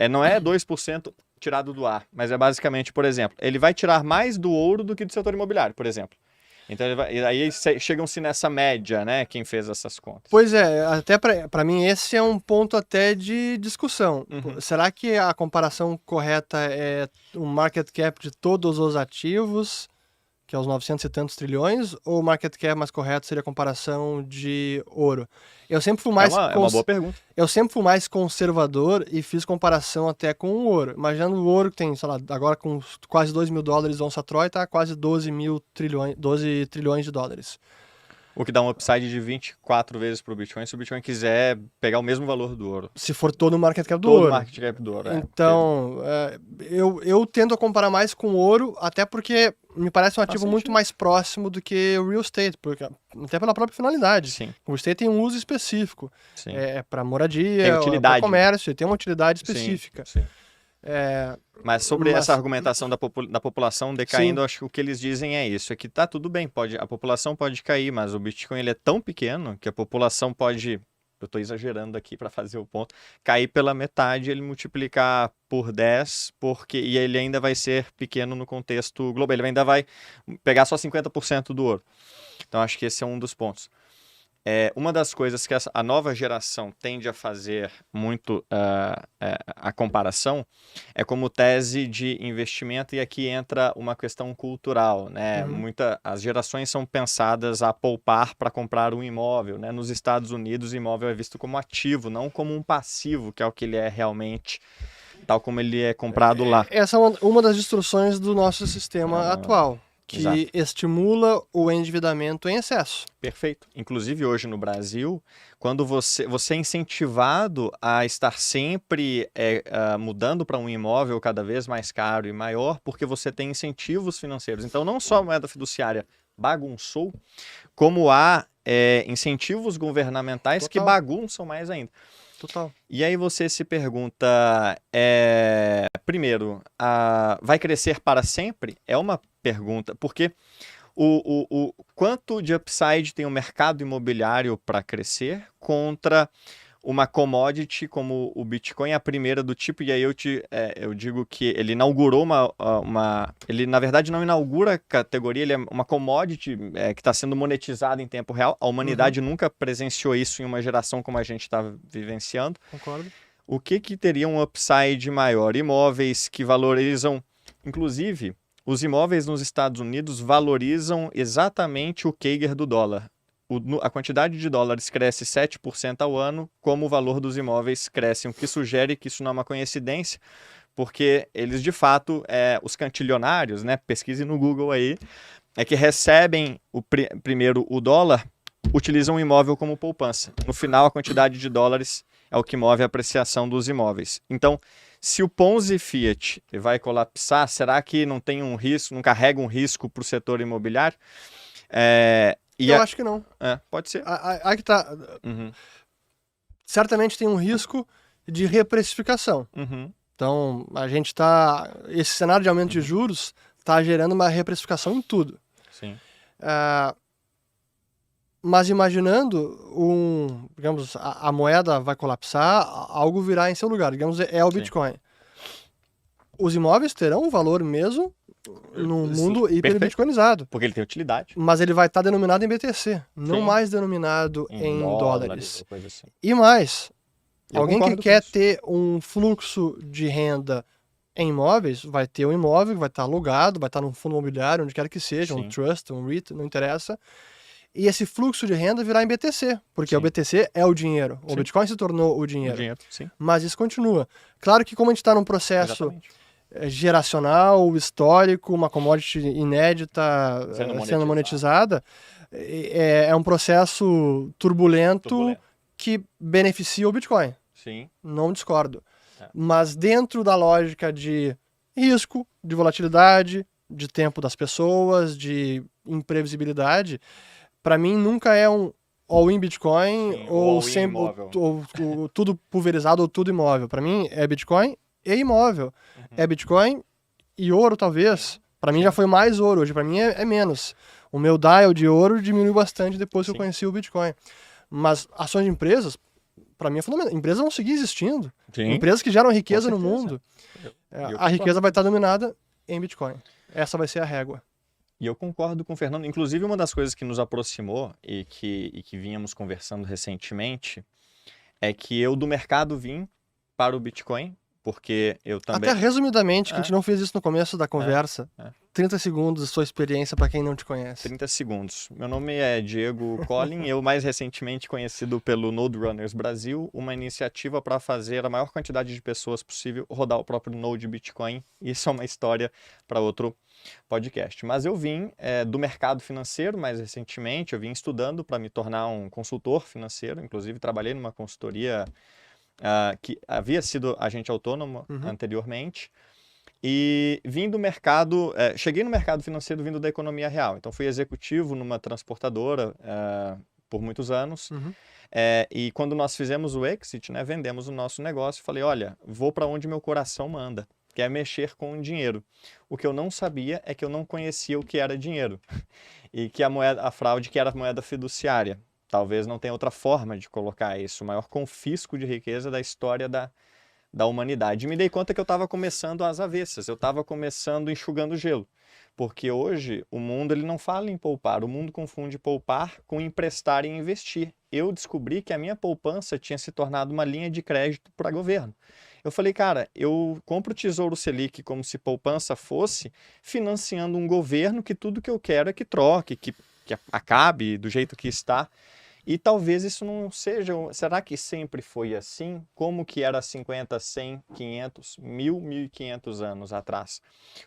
não é 2% tirado do ar, mas é basicamente, por exemplo, ele vai tirar mais do ouro do que do setor imobiliário, por exemplo. Então, e aí chegam-se nessa média, né? Quem fez essas contas. Pois é, até para mim esse é um ponto até de discussão. Será que a comparação correta é o market cap de todos os ativos, que é os 900 e tantos trilhões, ou o market cap mais correto seria a comparação de ouro? Eu sempre fui mais É uma boa pergunta. Eu sempre fui mais conservador e fiz comparação até com o ouro. Imaginando o ouro que tem, sei lá, agora com quase $2.000 onça Troy, tá quase 12 trilhões de dólares. O que dá um upside de 24 vezes para o Bitcoin, se o Bitcoin quiser pegar o mesmo valor do ouro. Se for todo o market cap do Todo ouro. o market cap do ouro, Então, eu tendo a comparar mais com o ouro, até porque me parece um ativo muito mais próximo do que o real estate, porque, até pela própria finalidade. Sim. O real estate tem um uso específico. Sim. É para moradia, tem utilidade, para comércio, tem uma utilidade específica. Sim. Mas sobre essa argumentação da população decaindo, acho que o que eles dizem é isso, é que tá tudo bem, a população pode cair, mas o Bitcoin ele é tão pequeno que a população pode, eu estou exagerando aqui para fazer o ponto, cair pela metade, ele multiplicar por 10, e ele ainda vai ser pequeno no contexto global, ele ainda vai pegar só 50% do ouro. Então acho que esse é um dos pontos. Uma das coisas que a nova geração tende a fazer muito a comparação é como tese de investimento, e aqui entra uma questão cultural, né? As gerações são pensadas a poupar para comprar um imóvel, né? Nos Estados Unidos, o imóvel é visto como ativo, não como um passivo, que é o que ele é realmente, tal como ele é comprado lá. Essa é uma das distorções do nosso sistema atual, que estimula o endividamento em excesso. Perfeito. Inclusive hoje no Brasil, quando você é incentivado a estar sempre mudando para um imóvel cada vez mais caro e maior, porque você tem incentivos financeiros. Então não só a moeda fiduciária bagunçou, como há incentivos governamentais que bagunçam mais ainda. Total. E aí você se pergunta, primeiro, vai crescer para sempre? É uma pergunta, porque o quanto de upside tem o mercado imobiliário para crescer contra uma commodity como o Bitcoin, a primeira do tipo, e aí eu digo que ele inaugurou ele na verdade não inaugura a categoria, ele é uma commodity que está sendo monetizada em tempo real. A humanidade nunca presenciou isso em uma geração como a gente está vivenciando. Concordo. O que teria um upside maior? Imóveis que valorizam, inclusive, os imóveis nos Estados Unidos valorizam exatamente o CAGR do dólar. A quantidade de dólares cresce 7% ao ano, como o valor dos imóveis cresce, o que sugere que isso não é uma coincidência, porque eles, de fato, os cantilionários, né, pesquise no Google aí, que recebem primeiro o dólar, utilizam o imóvel como poupança. No final, a quantidade de dólares é o que move a apreciação dos imóveis. Então, se o Ponzi Fiat vai colapsar, será que não tem um risco, não carrega um risco para o setor imobiliário? Eu acho que não. Pode ser. Aí que tá. Certamente tem um risco de reprecificação. Então, esse cenário de aumento de juros está gerando uma reprecificação em tudo. Sim. Mas imaginando digamos, a moeda vai colapsar, algo virá em seu lugar. Digamos, é o Bitcoin. Os imóveis terão um valor mesmo no mundo hiper-bitcoinizado. Porque ele tem utilidade. Mas ele vai estar denominado em BTC, não mais denominado em dólares. Coisa assim. E mais, Eu alguém que concordo quer com isso. ter um fluxo de renda em imóveis, vai ter um imóvel que vai estar alugado, vai estar num fundo imobiliário, onde quer que seja, um trust, um REIT, não interessa. E esse fluxo de renda virá em BTC, porque o BTC é o dinheiro. O Bitcoin se tornou o dinheiro. Mas isso continua. Claro que como a gente está num processo geracional, histórico, uma commodity inédita sendo monetizada, é um processo turbulento que beneficia o Bitcoin. Sim. Não discordo. Mas dentro da lógica de risco, de volatilidade, de tempo das pessoas, de imprevisibilidade, para mim nunca é um all-in Bitcoin ou sempre ou tudo pulverizado ou tudo imóvel. Para mim é Bitcoin e imóvel. É Bitcoin e ouro, talvez. Para mim já foi mais ouro, hoje para mim é menos. O meu dial de ouro diminuiu bastante depois que eu conheci o Bitcoin. Mas ações de empresas, para mim é fundamental. Empresas vão seguir existindo. Empresas que geram riqueza no mundo. A riqueza vai estar dominada em Bitcoin. Essa vai ser a régua. E eu concordo com o Fernando. Inclusive, uma das coisas que nos aproximou e que vínhamos conversando recentemente é que eu do mercado vim para o Bitcoin, porque eu Até também... resumidamente, que a É, gente não fez isso no começo da é, conversa. é. 30 segundos de sua experiência para quem não te conhece. 30 segundos. Meu nome é Diego Collin, eu mais recentemente conhecido pelo Node Runners Brasil, uma iniciativa para fazer a maior quantidade de pessoas possível rodar o próprio Node Bitcoin. Isso é uma história para outro podcast. Mas eu vim do mercado financeiro mais recentemente, eu vim estudando para me tornar um consultor financeiro, inclusive trabalhei numa consultoria que havia sido agente autônomo anteriormente. E vim do mercado, cheguei no mercado financeiro vindo da economia real. Então fui executivo numa transportadora por muitos anos. E quando nós fizemos o exit, né, vendemos o nosso negócio, falei, olha, vou para onde meu coração manda, que é mexer com o dinheiro. O que eu não sabia é que eu não conhecia o que era dinheiro e que a fraude que era a moeda fiduciária. Talvez não tenha outra forma de colocar isso, o maior confisco de riqueza da história da humanidade. E me dei conta que eu estava começando às avessas, eu estava começando enxugando gelo. Porque hoje o mundo ele não fala em poupar, o mundo confunde poupar com emprestar e investir. Eu descobri que a minha poupança tinha se tornado uma linha de crédito para governo. Eu falei, cara, eu compro o Tesouro Selic como se poupança fosse financiando um governo que tudo que eu quero é que troque, que acabe do jeito que está. E talvez isso não seja... Será que sempre foi assim? Como que era 50, 100, 500, 1000, 1500 anos atrás?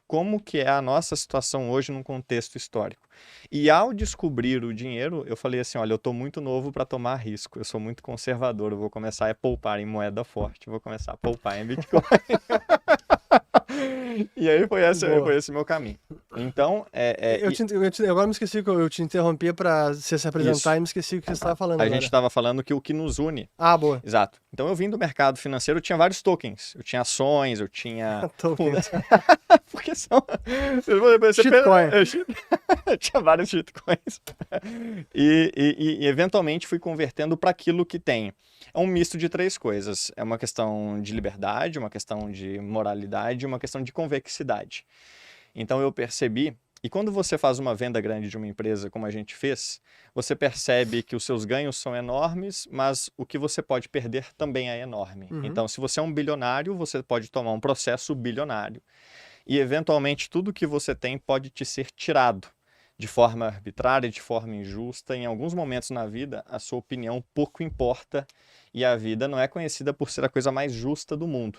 Como que é a nossa situação hoje num contexto histórico? E ao descobrir o dinheiro, eu falei assim, olha, eu estou muito novo para tomar risco, eu sou muito conservador, eu vou começar a poupar em moeda forte, eu vou começar a poupar em Bitcoin. E aí foi esse meu caminho. Então, Agora me esqueci que eu te interrompi para você se apresentar Isso. e me esqueci o que você estava falando A agora. gente estava falando que o que nos une. Ah, boa. Exato. Então eu vim do mercado financeiro, eu tinha vários tokens. Eu tinha ações, eu tinha... Tokens. Porque são... Shitcoin. Eu tinha vários shitcoins. E eventualmente fui convertendo para aquilo que tem. É um misto de três coisas. É uma questão de liberdade, uma questão de moralidade e uma questão de convexidade. Então eu percebi, e quando você faz uma venda grande de uma empresa como a gente fez, você percebe que os seus ganhos são enormes, mas o que você pode perder também é enorme. Então, se você é um bilionário, você pode tomar um processo bilionário. E, eventualmente, tudo que você tem pode te ser tirado de forma arbitrária, de forma injusta. Em alguns momentos na vida, a sua opinião pouco importa e a vida não é conhecida por ser a coisa mais justa do mundo.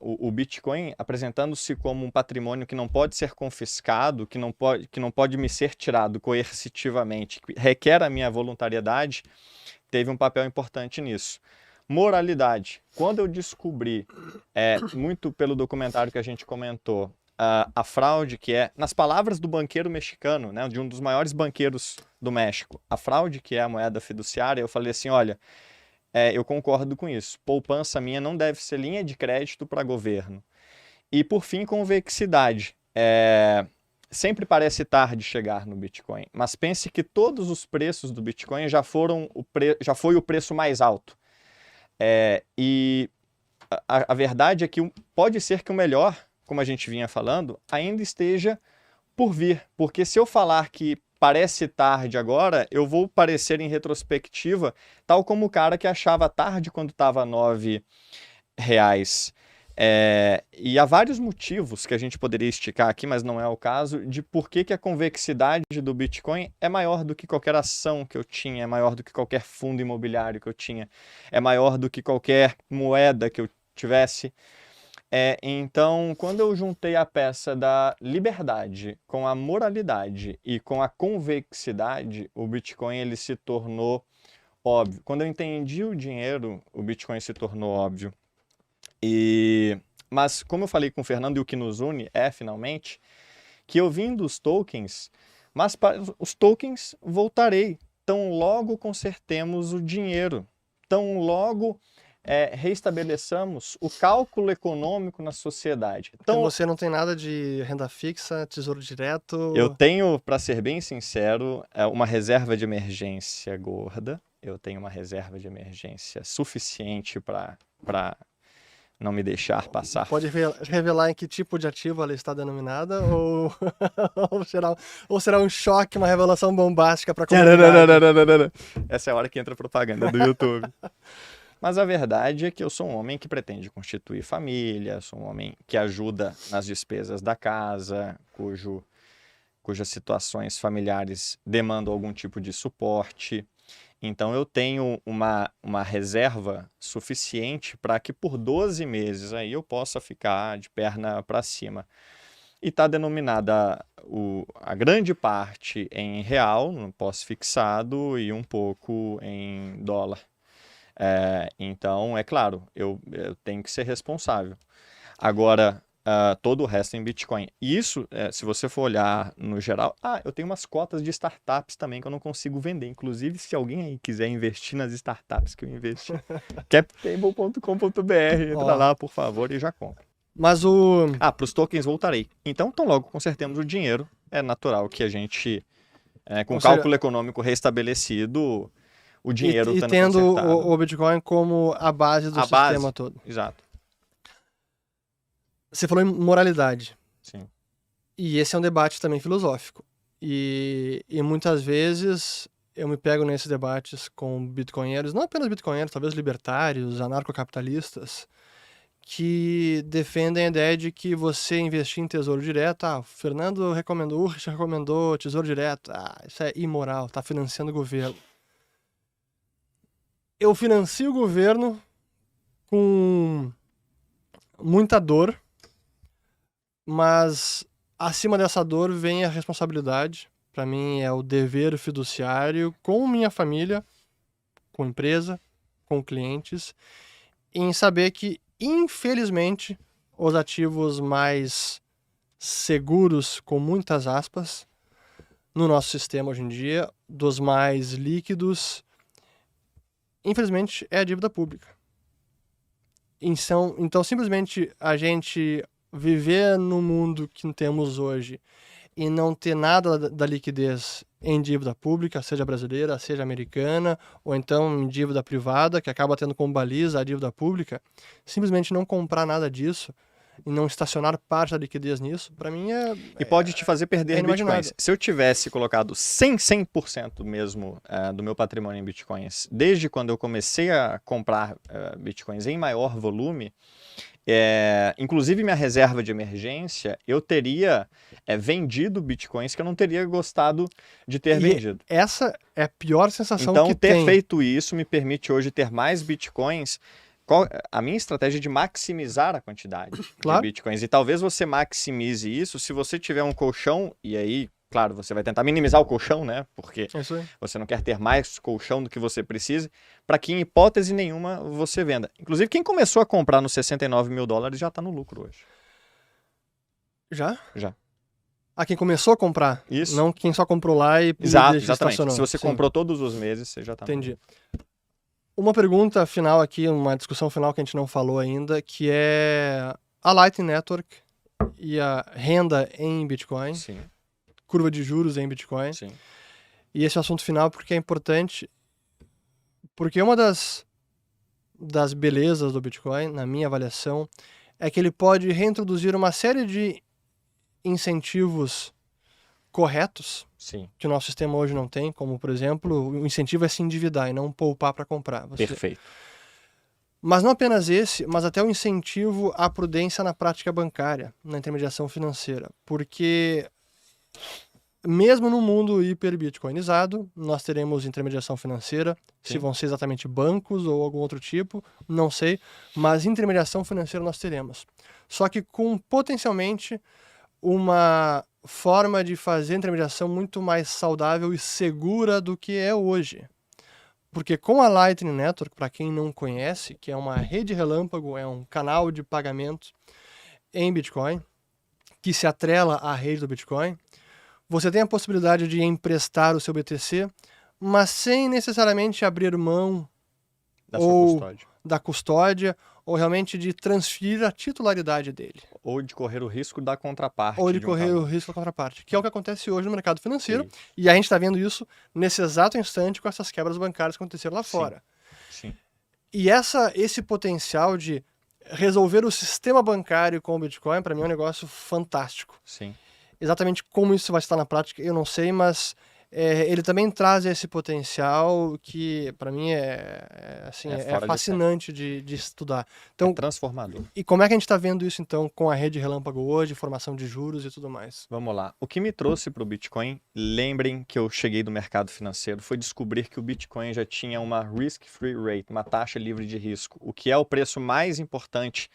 O Bitcoin apresentando-se como um patrimônio que não pode ser confiscado, que não pode me ser tirado coercitivamente, que requer a minha voluntariedade, teve um papel importante nisso. Moralidade. Quando eu descobri, muito pelo documentário que a gente comentou, a fraude que é, nas palavras do banqueiro mexicano, né, de um dos maiores banqueiros do México, a fraude que é a moeda fiduciária, eu falei assim, olha, eu concordo com isso. Poupança minha não deve ser linha de crédito para governo. E, por fim, convexidade. Sempre parece tarde chegar no Bitcoin, mas pense que todos os preços do Bitcoin já foi o preço mais alto. E a verdade é que pode ser que o melhor, como a gente vinha falando, ainda esteja por vir. Porque se eu falar que parece tarde agora, eu vou parecer em retrospectiva, tal como o cara que achava tarde quando estava R$ 9. E há vários motivos que a gente poderia esticar aqui, mas não é o caso, de por que a convexidade do Bitcoin é maior do que qualquer ação que eu tinha, é maior do que qualquer fundo imobiliário que eu tinha, é maior do que qualquer moeda que eu tivesse. Então, quando eu juntei a peça da liberdade com a moralidade e com a convexidade, o Bitcoin ele se tornou óbvio. Quando eu entendi o dinheiro, o Bitcoin se tornou óbvio. Mas, como eu falei com o Fernando, e o que nos une finalmente, que eu vim dos tokens, mas para os tokens voltarei. Tão logo consertemos o dinheiro, tão logo reestabeleçamos o cálculo econômico na sociedade. Então você não tem nada de renda fixa, tesouro direto? Eu tenho, para ser bem sincero, uma reserva de emergência gorda. Eu tenho uma reserva de emergência suficiente para não me deixar passar. Pode revelar em que tipo de ativo ela está denominada ou, ou será um choque, uma revelação bombástica para a comunidade? Essa é a hora que entra a propaganda do YouTube. Mas a verdade é que eu sou um homem que pretende constituir família, sou um homem que ajuda nas despesas da casa, cujas situações familiares demandam algum tipo de suporte. Então eu tenho uma reserva suficiente para que por 12 meses aí eu possa ficar de perna para cima. E está denominada a grande parte em real, no pós-fixado, e um pouco em dólar. Então, é claro, eu tenho que ser responsável. Agora, todo o resto em Bitcoin. E isso, se você for olhar no geral... eu tenho umas cotas de startups também que eu não consigo vender. Inclusive, se alguém aí quiser investir nas startups que eu investi, captable.com.br, entra lá, por favor, e já compra. Mas para os tokens voltarei. Então, tão logo consertemos o dinheiro, é natural que a gente, com cálculo econômico restabelecido, o dinheiro e tendo o Bitcoin como a base do sistema todo. Exato. Você falou em moralidade. Sim. E esse é um debate também filosófico. E muitas vezes eu me pego nesses debates com bitcoinheiros, não apenas bitcoinheiros, talvez libertários, anarcocapitalistas, que defendem a ideia de que você investir em tesouro direto, o Fernando recomendou, o Urich recomendou tesouro direto, isso é imoral, está financiando o governo. Eu financio o governo com muita dor, mas acima dessa dor vem a responsabilidade. Para mim é o dever fiduciário com minha família, com empresa, com clientes, em saber que, infelizmente, os ativos mais seguros, com muitas aspas, no nosso sistema hoje em dia, dos mais líquidos, infelizmente, é a dívida pública. Então, simplesmente a gente viver no mundo que temos hoje e não ter nada da liquidez em dívida pública, seja brasileira, seja americana, ou então em dívida privada, que acaba tendo como baliza a dívida pública, simplesmente não comprar nada disso e não estacionar parte da liquidez nisso, para mim E pode te fazer perder bitcoins. Se eu tivesse colocado 100% mesmo do meu patrimônio em bitcoins, desde quando eu comecei a comprar bitcoins em maior volume, inclusive minha reserva de emergência, eu teria vendido bitcoins que eu não teria gostado de ter vendido. Essa é a pior sensação que tem. Então, ter feito isso me permite hoje ter mais bitcoins. A minha estratégia é de maximizar a quantidade de bitcoins. E talvez você maximize isso se você tiver um colchão, e aí, claro, você vai tentar minimizar o colchão, né? Porque você não quer ter mais colchão do que você precise, para que em hipótese nenhuma você venda. Inclusive, quem começou a comprar nos 69 mil dólares já está no lucro hoje. Já? Já. Quem começou a comprar? Isso. Não quem só comprou lá e exatamente. estacionou. Se você comprou todos os meses, você já está no lucro. Uma pergunta final aqui, uma discussão final que a gente não falou ainda, que é a Lightning Network e a renda em Bitcoin. Sim. Curva de juros em Bitcoin. Sim. E esse é o assunto final porque é importante, porque uma das belezas do Bitcoin, na minha avaliação, é que ele pode reintroduzir uma série de incentivos corretos, sim, que o nosso sistema hoje não tem, como, por exemplo, o incentivo é se endividar e não poupar para comprar. Perfeito. Mas não apenas esse, mas até o incentivo à prudência na prática bancária, na intermediação financeira. Porque mesmo no mundo hiper-bitcoinizado, nós teremos intermediação financeira, Sim. se vão ser exatamente bancos ou algum outro tipo, não sei, mas intermediação financeira nós teremos. Só que com potencialmente uma forma de fazer intermediação muito mais saudável e segura do que é hoje. Porque com a Lightning Network, para quem não conhece, que é uma rede relâmpago, é um canal de pagamento em Bitcoin, que se atrela à rede do Bitcoin, você tem a possibilidade de emprestar o seu BTC, mas sem necessariamente abrir mão da custódia, ou realmente de transferir a titularidade dele. Ou de correr o risco da contraparte. Ou de correr o risco da contraparte, que é o que acontece hoje no mercado financeiro. E a gente está vendo isso nesse exato instante com essas quebras bancárias que aconteceram lá fora. Sim. E esse potencial de resolver o sistema bancário com o Bitcoin, para mim, é um negócio fantástico. Sim. Exatamente como isso vai estar na prática, eu não sei, mas ele também traz esse potencial que, para mim, assim, É é fora de série. fascinante de estudar. É Então, transformador. e como é que a gente está vendo isso, então, com a rede relâmpago hoje, formação de juros e tudo mais? Vamos lá. O que me trouxe para o Bitcoin, lembrem que eu cheguei do mercado financeiro, foi descobrir que o Bitcoin já tinha uma risk-free rate, uma taxa livre de risco, o que é o preço mais importante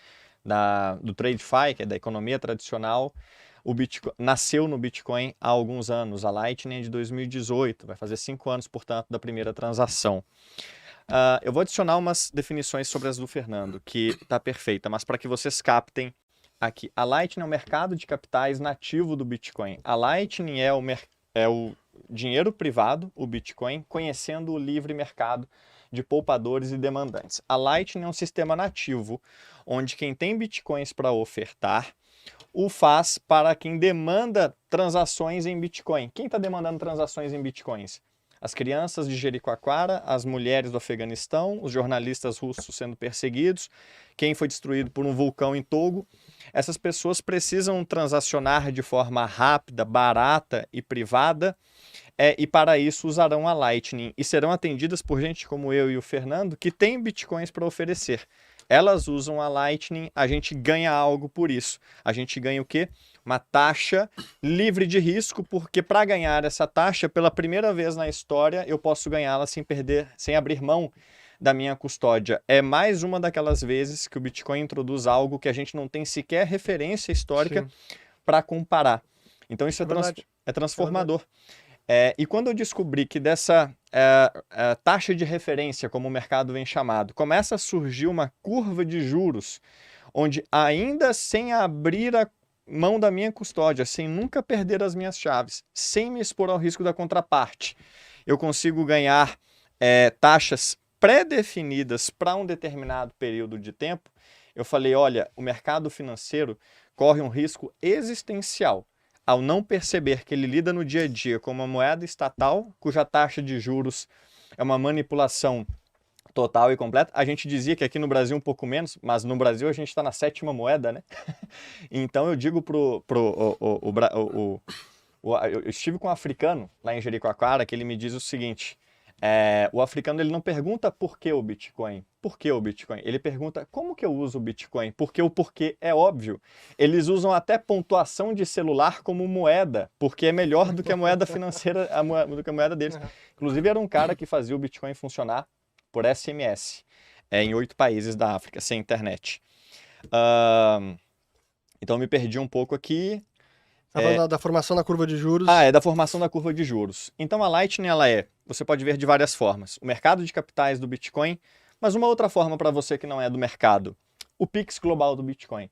do TradeFi, que é da economia tradicional. O Bitcoin nasceu no Bitcoin há alguns anos. A Lightning é de 2018, vai fazer 5 anos, portanto, da primeira transação. Eu vou adicionar umas definições sobre as do Fernando, que está perfeita, mas para que vocês captem aqui. A Lightning é o mercado de capitais nativo do Bitcoin. A Lightning é o dinheiro privado, o Bitcoin, conhecendo o livre mercado de poupadores e demandantes. A Lightning é um sistema nativo, onde quem tem Bitcoins para ofertar, o faz para quem demanda transações em Bitcoin. Quem está demandando transações em Bitcoins? As crianças de Jericoacoara, as mulheres do Afeganistão, os jornalistas russos sendo perseguidos, quem foi destruído por um vulcão em Togo. Essas pessoas precisam transacionar de forma rápida, barata e privada, e para isso usarão a Lightning e serão atendidas por gente como eu e o Fernando que tem Bitcoins para oferecer. Elas usam a Lightning, a gente ganha algo por isso. A gente ganha o quê? Uma taxa livre de risco, porque para ganhar essa taxa, pela primeira vez na história, eu posso ganhá-la sem abrir mão da minha custódia. É mais uma daquelas vezes que o Bitcoin introduz algo que a gente não tem sequer referência histórica para comparar. Então isso é transformador. E quando eu descobri que dessa taxa de referência, como o mercado vem chamado, começa a surgir uma curva de juros, onde ainda sem abrir a mão da minha custódia, sem nunca perder as minhas chaves, sem me expor ao risco da contraparte, eu consigo ganhar taxas pré-definidas para um determinado período de tempo. Eu falei, olha, o mercado financeiro corre um risco existencial ao não perceber que ele lida no dia a dia com uma moeda estatal, cuja taxa de juros é uma manipulação total e completa. A gente dizia que aqui no Brasil um pouco menos, mas no Brasil a gente está na 7ª moeda, né? Então eu digo eu estive com um africano lá em Jericoacoara, que ele me diz o seguinte, o africano ele não pergunta por que o Bitcoin. Por que o Bitcoin? Ele pergunta como que eu uso o Bitcoin? Porque o porquê é óbvio. Eles usam até pontuação de celular como moeda, porque é melhor do que a moeda financeira, do que a moeda deles. Inclusive era um cara que fazia o Bitcoin funcionar por SMS, em 8 países da África, sem internet. Então eu me perdi um pouco aqui. Falando da formação da curva de juros. É da formação da curva de juros. Então a Lightning, você pode ver de várias formas. O mercado de capitais do Bitcoin, mas uma outra forma para você que não é do mercado. O Pix global do Bitcoin.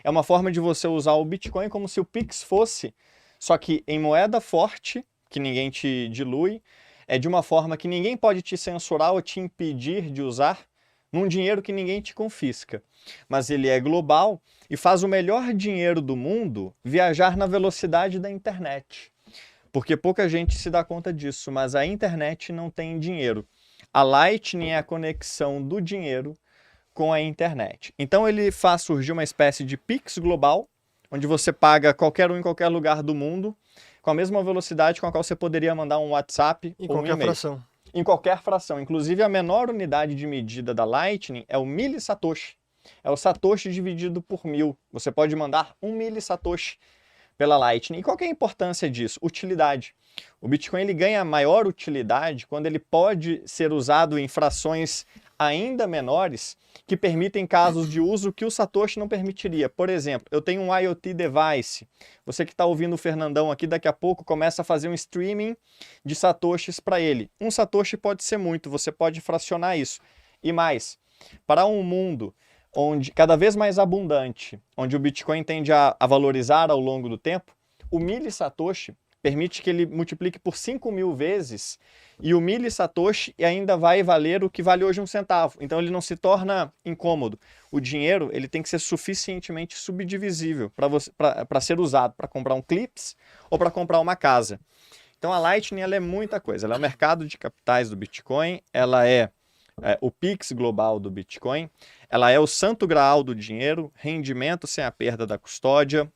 É uma forma de você usar o Bitcoin como se o Pix fosse, só que em moeda forte, que ninguém te dilui, de uma forma que ninguém pode te censurar ou te impedir de usar, num dinheiro que ninguém te confisca. Mas ele é global e faz o melhor dinheiro do mundo viajar na velocidade da internet. Porque pouca gente se dá conta disso, mas a internet não tem dinheiro. A Lightning é a conexão do dinheiro com a internet. Então ele faz surgir uma espécie de Pix global, onde você paga qualquer um em qualquer lugar do mundo, com a mesma velocidade com a qual você poderia mandar um WhatsApp ou um e-mail. Fração. Em qualquer fração. Inclusive, a menor unidade de medida da Lightning é o millisatoshi. É o satoshi dividido por 1000. Você pode mandar 1 millisatoshi pela Lightning. E qual que é a importância disso? Utilidade. O Bitcoin ele ganha maior utilidade quando ele pode ser usado em frações ainda menores que permitem casos de uso que o Satoshi não permitiria. Por exemplo, eu tenho um IoT device. Você que está ouvindo o Fernandão aqui, daqui a pouco começa a fazer um streaming de Satoshis para ele. Um Satoshi pode ser muito, você pode fracionar isso. E mais, para um mundo onde cada vez mais abundante, onde o Bitcoin tende a valorizar ao longo do tempo, o millisatoshi permite que ele multiplique por 5.000 vezes e o millisatoshi ainda vai valer o que vale hoje 1 centavo. Então ele não se torna incômodo. O dinheiro ele tem que ser suficientemente subdivisível para ser usado para comprar um clips ou para comprar uma casa. Então a Lightning ela é muita coisa. Ela é o mercado de capitais do Bitcoin, ela é o Pix global do Bitcoin, ela é o santo graal do dinheiro, rendimento sem a perda da custódia.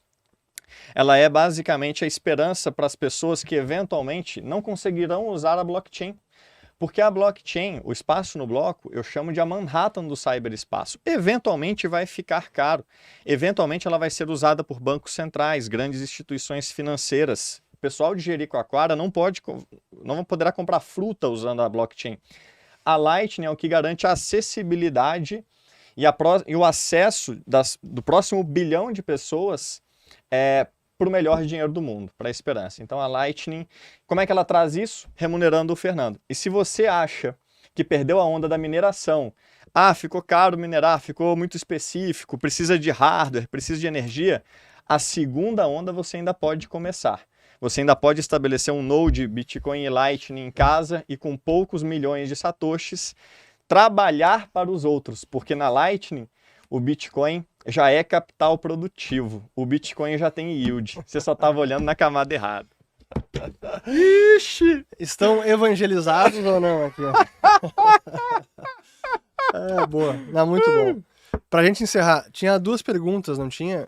Ela é basicamente a esperança para as pessoas que eventualmente não conseguirão usar a blockchain. Porque a blockchain, o espaço no bloco, eu chamo de a Manhattan do cyberespaço. Eventualmente vai ficar caro. Eventualmente ela vai ser usada por bancos centrais, grandes instituições financeiras. O pessoal de Jericoacoara não poderá comprar fruta usando a blockchain. A Lightning é o que garante a acessibilidade e o acesso do próximo bilhão de pessoas para o melhor dinheiro do mundo, para a esperança. Então a Lightning, como é que ela traz isso? Remunerando o Fernando. E se você acha que perdeu a onda da mineração, ficou caro minerar, ficou muito específico, precisa de hardware, precisa de energia, a segunda onda você ainda pode começar. Você ainda pode estabelecer um node Bitcoin e Lightning em casa e com poucos milhões de satoshis trabalhar para os outros, porque na Lightning o Bitcoin já é capital produtivo. O Bitcoin já tem yield. Você só estava olhando na camada errada. Ixi! Estão evangelizados ou não aqui? Boa. Não, muito bom. Pra gente encerrar, tinha 2 perguntas, não tinha?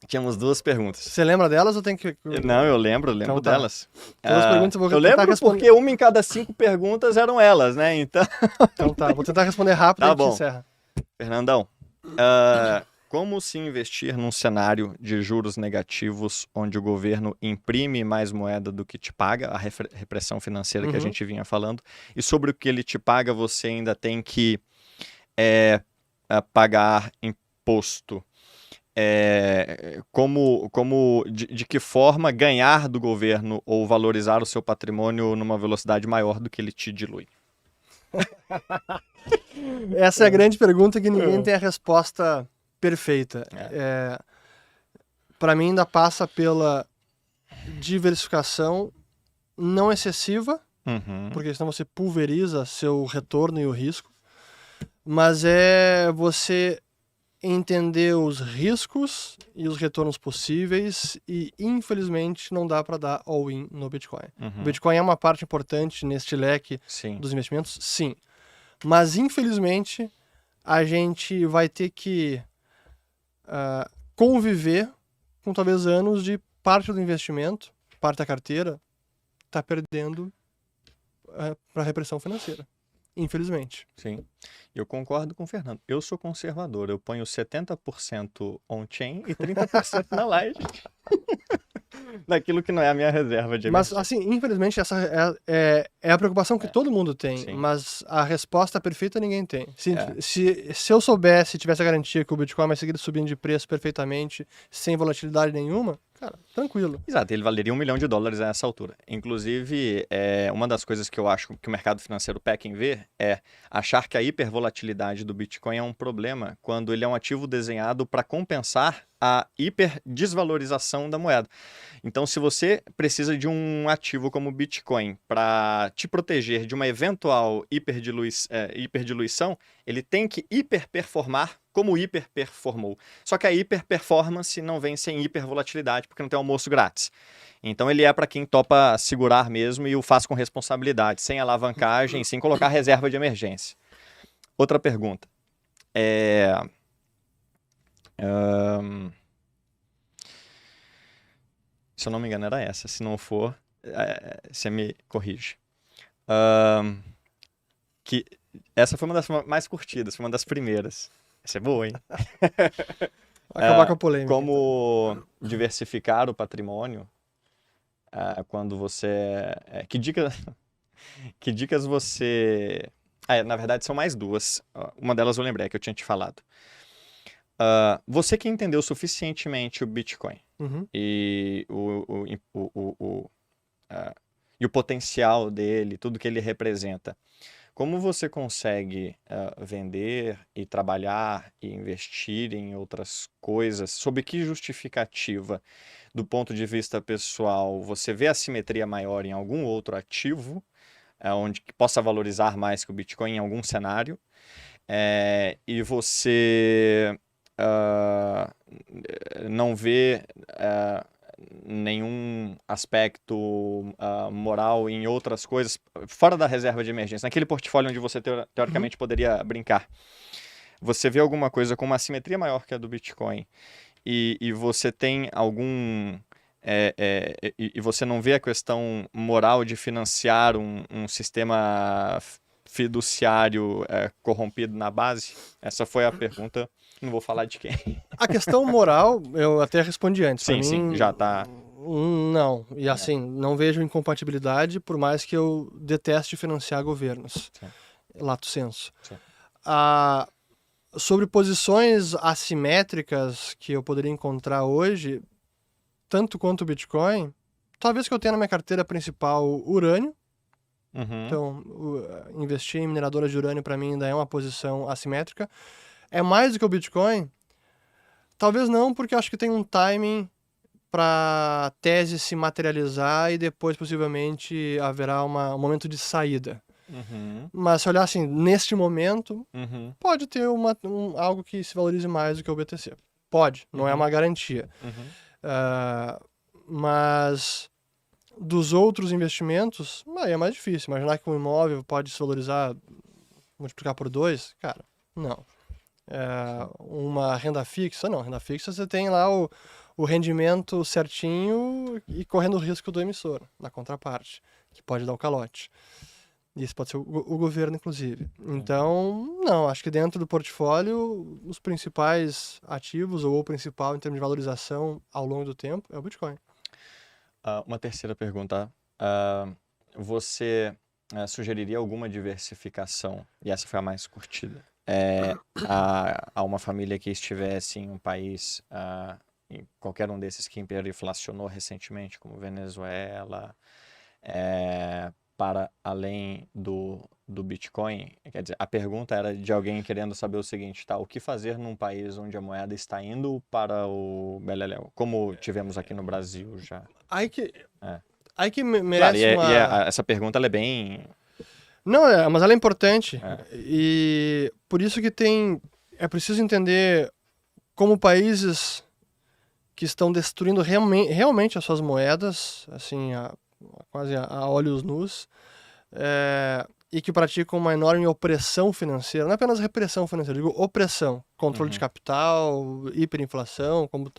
Tínhamos 2 perguntas. Você lembra delas ou tem que... Não, eu lembro então, tá. Delas. Todas as perguntas eu vou lembro porque 1 em cada 5 perguntas eram elas, né? Então tá, vou tentar responder rápido e a gente encerra. Fernandão, como se investir num cenário de juros negativos onde o governo imprime mais moeda do que te paga, a repressão financeira que a gente vinha falando, e sobre o que ele te paga você ainda tem que pagar imposto? De que forma ganhar do governo ou valorizar o seu patrimônio numa velocidade maior do que ele te dilui? Essa é a grande pergunta que ninguém tem a resposta perfeita. Para mim ainda passa pela diversificação não excessiva, porque senão você pulveriza seu retorno e o risco, mas é você entender os riscos e os retornos possíveis e, infelizmente, não dá para dar all-in no Bitcoin. O Bitcoin é uma parte importante neste leque dos investimentos, sim. Mas, infelizmente, a gente vai ter que conviver com talvez anos de parte do investimento, parte da carteira, tá perdendo para a repressão financeira. Infelizmente. Sim, eu concordo com o Fernando. Eu sou conservador, eu ponho 70% on-chain e 30% na Lightning. Daquilo que não é a minha reserva de emergência. Mas, assim, infelizmente, essa é a preocupação que todo mundo tem, sim. Mas a resposta perfeita ninguém tem. Se eu soubesse, tivesse a garantia que o Bitcoin vai seguir subindo de preço perfeitamente, sem volatilidade nenhuma, cara, tranquilo. Exato, ele valeria $1 milhão a essa altura. Inclusive, uma das coisas que eu acho que o mercado financeiro peca em ver é achar que a hipervolatilidade do Bitcoin é um problema quando ele é um ativo desenhado para compensar a hiperdesvalorização da moeda. Então, se você precisa de um ativo como o Bitcoin para te proteger de uma eventual hiperdiluição, ele tem que hiperperformar como hiperperformou. Só que a hiperperformance não vem sem hipervolatilidade, porque não tem almoço grátis. Então, ele é para quem topa segurar mesmo e o faz com responsabilidade, sem alavancagem, sem colocar reserva de emergência. Outra pergunta. Se eu não me engano, era essa. Se não for, você me corrige. Essa foi uma das mais curtidas, foi uma das primeiras. Essa é boa, hein? Vai acabar com a polêmica. Como diversificar o patrimônio quando você... Que dicas você... na verdade, são mais 2. Uma delas eu lembrei, que eu tinha te falado. Você que entendeu suficientemente o Bitcoin e o potencial dele, tudo que ele representa, como você consegue vender e trabalhar e investir em outras coisas? Sob que justificativa, do ponto de vista pessoal, você vê assimetria maior em algum outro ativo, onde possa valorizar mais que o Bitcoin em algum cenário? E você... não vê nenhum aspecto moral em outras coisas, fora da reserva de emergência, naquele portfólio onde você teoricamente poderia brincar, você vê alguma coisa com uma assimetria maior que a do Bitcoin e você tem algum... e você não vê a questão moral de financiar um sistema fiduciário corrompido na base? Essa foi a pergunta. Não vou falar de quem. A questão moral, eu até respondi antes. Pra Sim, mim, já tá. Não. E assim, não vejo incompatibilidade, por mais que eu deteste financiar governos. Sim. Lato sensu. Sim. Sobre posições assimétricas que eu poderia encontrar hoje, tanto quanto o Bitcoin, talvez que eu tenha na minha carteira principal urânio. Uhum. Então, investir em mineradoras de urânio para mim ainda é uma posição assimétrica. É mais do que o Bitcoin? Talvez não, porque acho que tem um timing para a tese se materializar e depois possivelmente haverá um momento de saída. Uhum. Mas se olhar assim, neste momento, Uhum. pode ter algo que se valorize mais do que o BTC. Pode, não é uma garantia. Mas dos outros investimentos, aí é mais difícil. Imaginar que um imóvel pode se valorizar, multiplicar por 2, cara, não. Uma renda fixa, não. Renda fixa você tem lá o rendimento certinho e correndo o risco do emissor, na contraparte, que pode dar o calote. Isso pode ser o governo, inclusive. Então, não, acho que dentro do portfólio, os principais ativos, ou o principal em termos de valorização ao longo do tempo, é o Bitcoin. Uma terceira pergunta. Você sugeriria alguma diversificação, e essa foi a mais curtida, a uma família que estivesse em um país, em qualquer um desses que hiperinflacionou recentemente, como Venezuela, para além do Bitcoin? Quer dizer, a pergunta era de alguém querendo saber o seguinte, tá? O que fazer num país onde a moeda está indo para o beleléu, como tivemos aqui no Brasil já? Aí que Claro, merece essa pergunta ela é bem... Não, mas ela é importante. E por isso que é preciso entender como países que estão destruindo realmente as suas moedas, assim, quase a olhos nus, e que praticam uma enorme opressão financeira, não é apenas repressão financeira, eu digo opressão, controle de capital, hiperinflação, como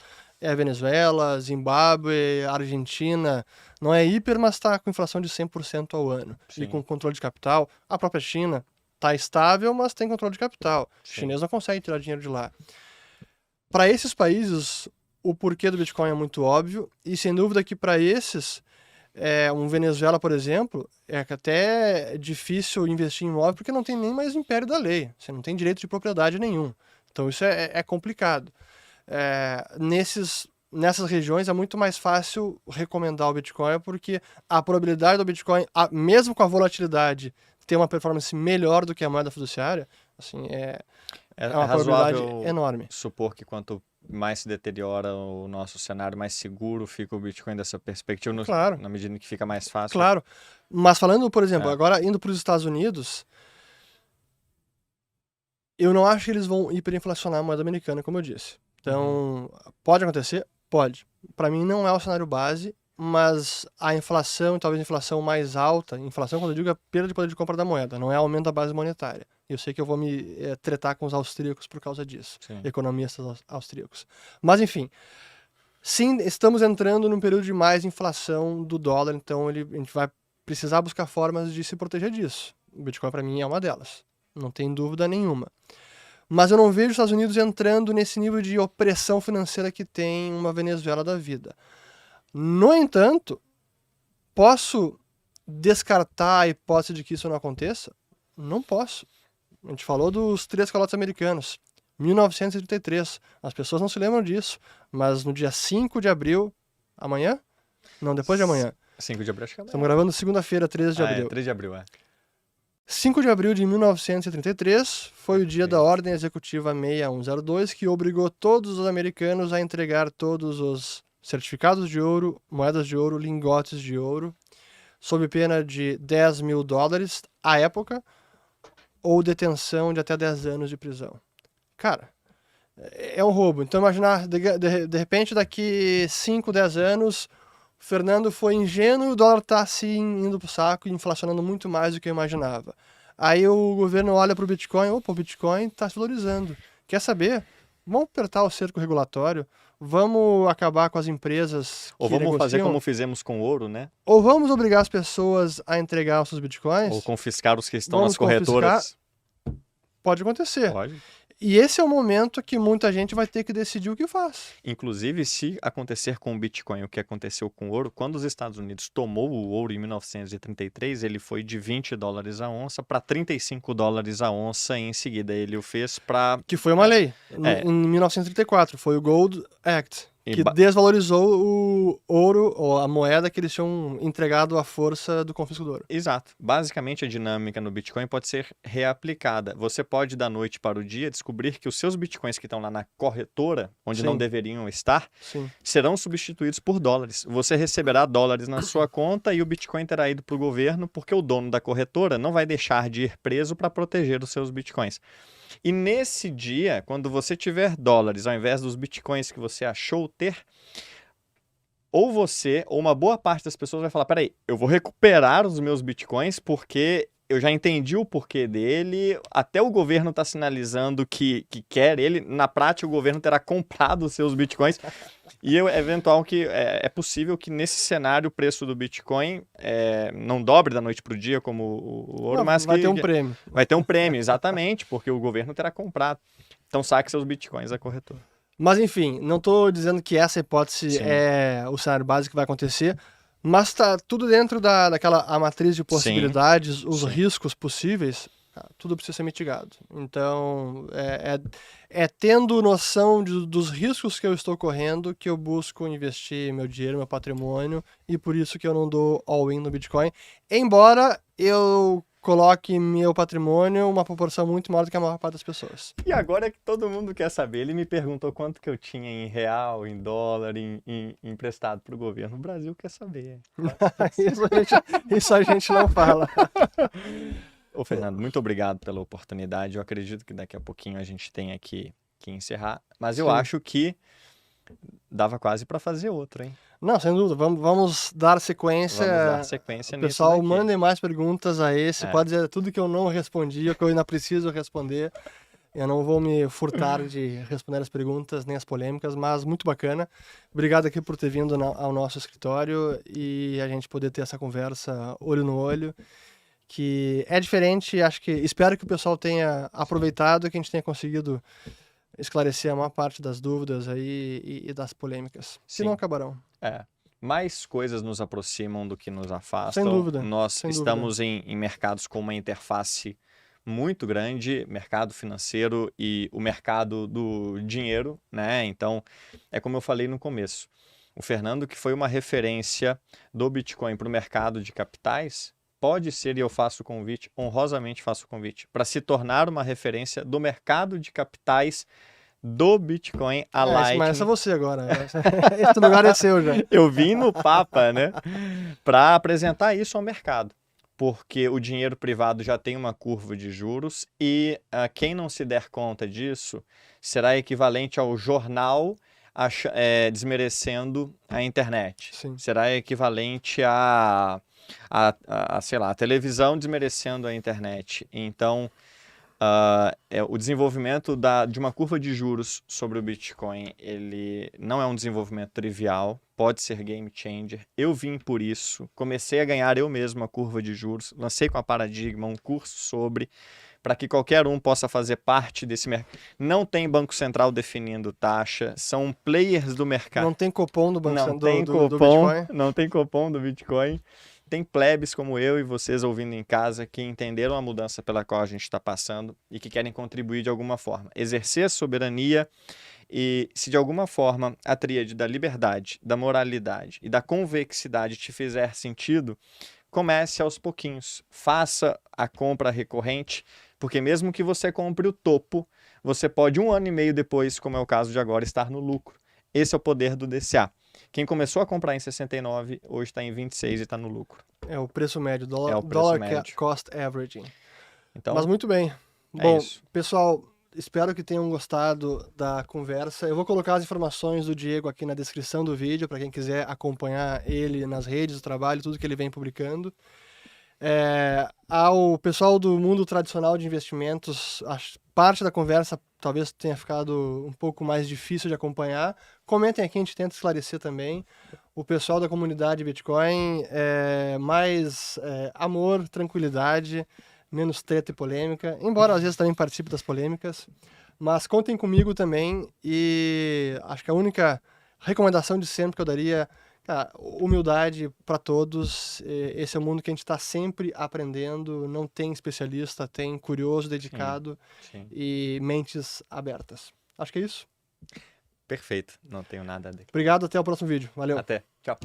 é a Venezuela, Zimbábue, Argentina, não é hiper, mas está com inflação de 100% ao ano. Sim. E com controle de capital, a própria China está estável, mas tem controle de capital. Os chineses não conseguem tirar dinheiro de lá. Para esses países, o porquê do Bitcoin é muito óbvio, e sem dúvida que para esses, um Venezuela, por exemplo, é até difícil investir em imóvel porque não tem nem mais império da lei, você não tem direito de propriedade nenhum. Então isso é complicado. Nessas regiões é muito mais fácil recomendar o Bitcoin porque a probabilidade do Bitcoin, mesmo com a volatilidade, ter uma performance melhor do que a moeda fiduciária, assim, é uma probabilidade enorme. Supor que quanto mais se deteriora o nosso cenário, mais seguro fica o Bitcoin dessa perspectiva, Claro. na medida que fica mais fácil. Claro. Mas falando, por exemplo, agora indo para os Estados Unidos, eu não acho que eles vão hiperinflacionar a moeda americana, como eu disse. Então, pode acontecer? Pode. Para mim não é o cenário base, mas a inflação, talvez a inflação mais alta, inflação quando eu digo é perda de poder de compra da moeda, não é aumento da base monetária. Eu sei que eu vou me tretar com os austríacos por causa disso, economistas austríacos. Mas enfim, sim, estamos entrando num período de mais inflação do dólar, então a gente vai precisar buscar formas de se proteger disso. O Bitcoin para mim é uma delas, não tem dúvida nenhuma. Mas eu não vejo os Estados Unidos entrando nesse nível de opressão financeira que tem uma Venezuela da vida. No entanto, posso descartar a hipótese de que isso não aconteça? Não posso. A gente falou dos 3 calotes americanos. 1933. As pessoas não se lembram disso. Mas no dia 5 de abril... Amanhã? Não, depois de amanhã. 5 de abril, acho que é amanhã. Estamos gravando segunda-feira, 13 de abril. 3 de abril, 5 de abril de 1933 foi o dia da Ordem Executiva 6102, que obrigou todos os americanos a entregar todos os certificados de ouro, moedas de ouro, lingotes de ouro, sob pena de $10 mil à época, ou detenção de até 10 anos de prisão. Cara, É um roubo. Então, imaginar, de repente, daqui 5, 10 anos, o Fernando foi ingênuo e o dólar tá assim, indo pro saco e inflacionando muito mais do que eu imaginava. Aí o governo olha pro Bitcoin, opa, o Bitcoin tá se valorizando. Quer saber? Vamos apertar o cerco regulatório, vamos acabar com as empresas Ou que vamos fazer negociam, como fizemos com o ouro, né? ou vamos obrigar as pessoas a entregar os seus Ou Bitcoins, confiscar os que estão vamos nas confiscar, corretoras. pode acontecer. Pode. E esse é o momento que muita gente vai ter que decidir o que faz. Inclusive, se acontecer com o Bitcoin o que aconteceu com o ouro, quando os Estados Unidos tomou o ouro em 1933, ele foi de $20 a onça para $35 a onça. E em seguida, ele o fez para... Que foi uma lei, É. em 1934, foi o Gold Act, E que desvalorizou o ouro, ou a moeda que eles tinham entregado à força do confisco do ouro. Exato. Basicamente, a dinâmica no Bitcoin pode ser reaplicada. Você pode, da noite para o dia, descobrir que os seus Bitcoins que estão lá na corretora, onde não Sim. deveriam estar, Sim. serão substituídos por dólares. Você receberá dólares na sua conta e o Bitcoin terá ido para o governo, porque o dono da corretora não vai deixar de ir preso para proteger os seus Bitcoins. E nesse dia, quando você tiver dólares ao invés dos Bitcoins que você achou ter, ou você, ou uma boa parte das pessoas vai falar, peraí, eu vou recuperar os meus Bitcoins porque eu já entendi o porquê dele, até o governo está sinalizando que quer ele, na prática o governo terá comprado os seus Bitcoins, e é possível que nesse cenário o preço do Bitcoin não dobre da noite para o dia como o ouro, Não, mas vai ter um prêmio. vai ter um prêmio, exatamente, porque o governo terá comprado. Então saque seus Bitcoins da corretora. Mas enfim, não estou dizendo que essa hipótese Sim. é o cenário básico que vai acontecer, mas está tudo dentro daquela a matriz de possibilidades, os Sim. riscos possíveis, tudo precisa ser mitigado. Então, tendo noção dos riscos que eu estou correndo que eu busco investir meu dinheiro, meu patrimônio, e por isso que eu não dou all-in no Bitcoin, embora eu coloque meu patrimônio uma proporção muito maior do que a maior parte das pessoas. E agora é que todo mundo quer saber. Ele me perguntou quanto que eu tinha em real, em dólar, emprestado para o governo. O Brasil quer saber. Isso a gente não fala. Ô, Fernando, muito obrigado pela oportunidade. Eu acredito que daqui a pouquinho a gente tem que encerrar. Mas eu Sim. acho que dava quase para fazer outro, hein? Não, sem dúvida. Vamos dar sequência. Vamos dar sequência nisso Pessoal, daqui. mandem mais perguntas a esse. É. Pode dizer tudo que eu não respondi, ou que eu ainda preciso responder. Eu não vou me furtar de responder as perguntas nem as polêmicas, mas muito bacana. Obrigado aqui por ter vindo ao nosso escritório e a gente poder ter essa conversa olho no olho, que é diferente. Espero que o pessoal tenha aproveitado e que a gente tenha conseguido esclarecer a maior parte das dúvidas aí e das polêmicas, que Sim. não acabarão. Mais coisas nos aproximam do que nos afastam. Sem dúvida. Nós sem estamos em mercados com uma interface muito grande, mercado financeiro e o mercado do dinheiro, né? Então, é como eu falei no começo. O Fernando, que foi uma referência do Bitcoin para o mercado de capitais, pode ser, e eu faço o convite, honrosamente faço o convite, para se tornar uma referência do mercado de capitais do Bitcoin a Lightning. Mas essa é você agora. Esse lugar é seu já. Eu vim no Papa, né, para apresentar isso ao mercado, porque o dinheiro privado já tem uma curva de juros e quem não se der conta disso será equivalente ao jornal desmerecendo a internet. Sim. Será equivalente sei lá, a televisão desmerecendo a internet. Então, o desenvolvimento de uma curva de juros sobre o Bitcoin, ele não é um desenvolvimento trivial, pode ser game changer. Eu vim por isso, comecei a ganhar eu mesmo a curva de juros, lancei com a Paradigma um curso sobre, para que qualquer um possa fazer parte desse mercado. Não tem Banco Central definindo taxa, são players do mercado. Não tem cupom do Banco Não Central tem do cupom, Bitcoin? não tem cupom do Bitcoin. Tem plebes como eu e vocês ouvindo em casa que entenderam a mudança pela qual a gente está passando e que querem contribuir de alguma forma. Exercer a soberania e, se de alguma forma a tríade da liberdade, da moralidade e da convexidade te fizer sentido, comece aos pouquinhos. Faça a compra recorrente, porque mesmo que você compre o topo, você pode 1 ano e meio depois, como é o caso de agora, estar no lucro. Esse é o poder do DCA. Quem começou a comprar em 69, hoje está em 26 e está no lucro. É o preço médio, É o preço dollar médio. cost averaging. Então, Mas muito bem. é Bom, isso. pessoal, espero que tenham gostado da conversa. Eu vou colocar as informações do Diego aqui na descrição do vídeo, para quem quiser acompanhar ele nas redes, o trabalho, tudo que ele vem publicando. Ao pessoal do mundo tradicional de investimentos, parte da conversa talvez tenha ficado um pouco mais difícil de acompanhar. Comentem aqui, a gente tenta esclarecer também. O pessoal da comunidade Bitcoin, mais amor, tranquilidade, menos treta e polêmica, embora às vezes também participe das polêmicas. Mas contem comigo também, e acho que a única recomendação de sempre que eu daria, cara, humildade para todos. Esse é o mundo que a gente está sempre aprendendo, não tem especialista, tem curioso, dedicado Sim. e mentes abertas. Acho que é isso. Perfeito, não tenho nada a dizer. Obrigado, até o próximo vídeo. Valeu. Até, tchau.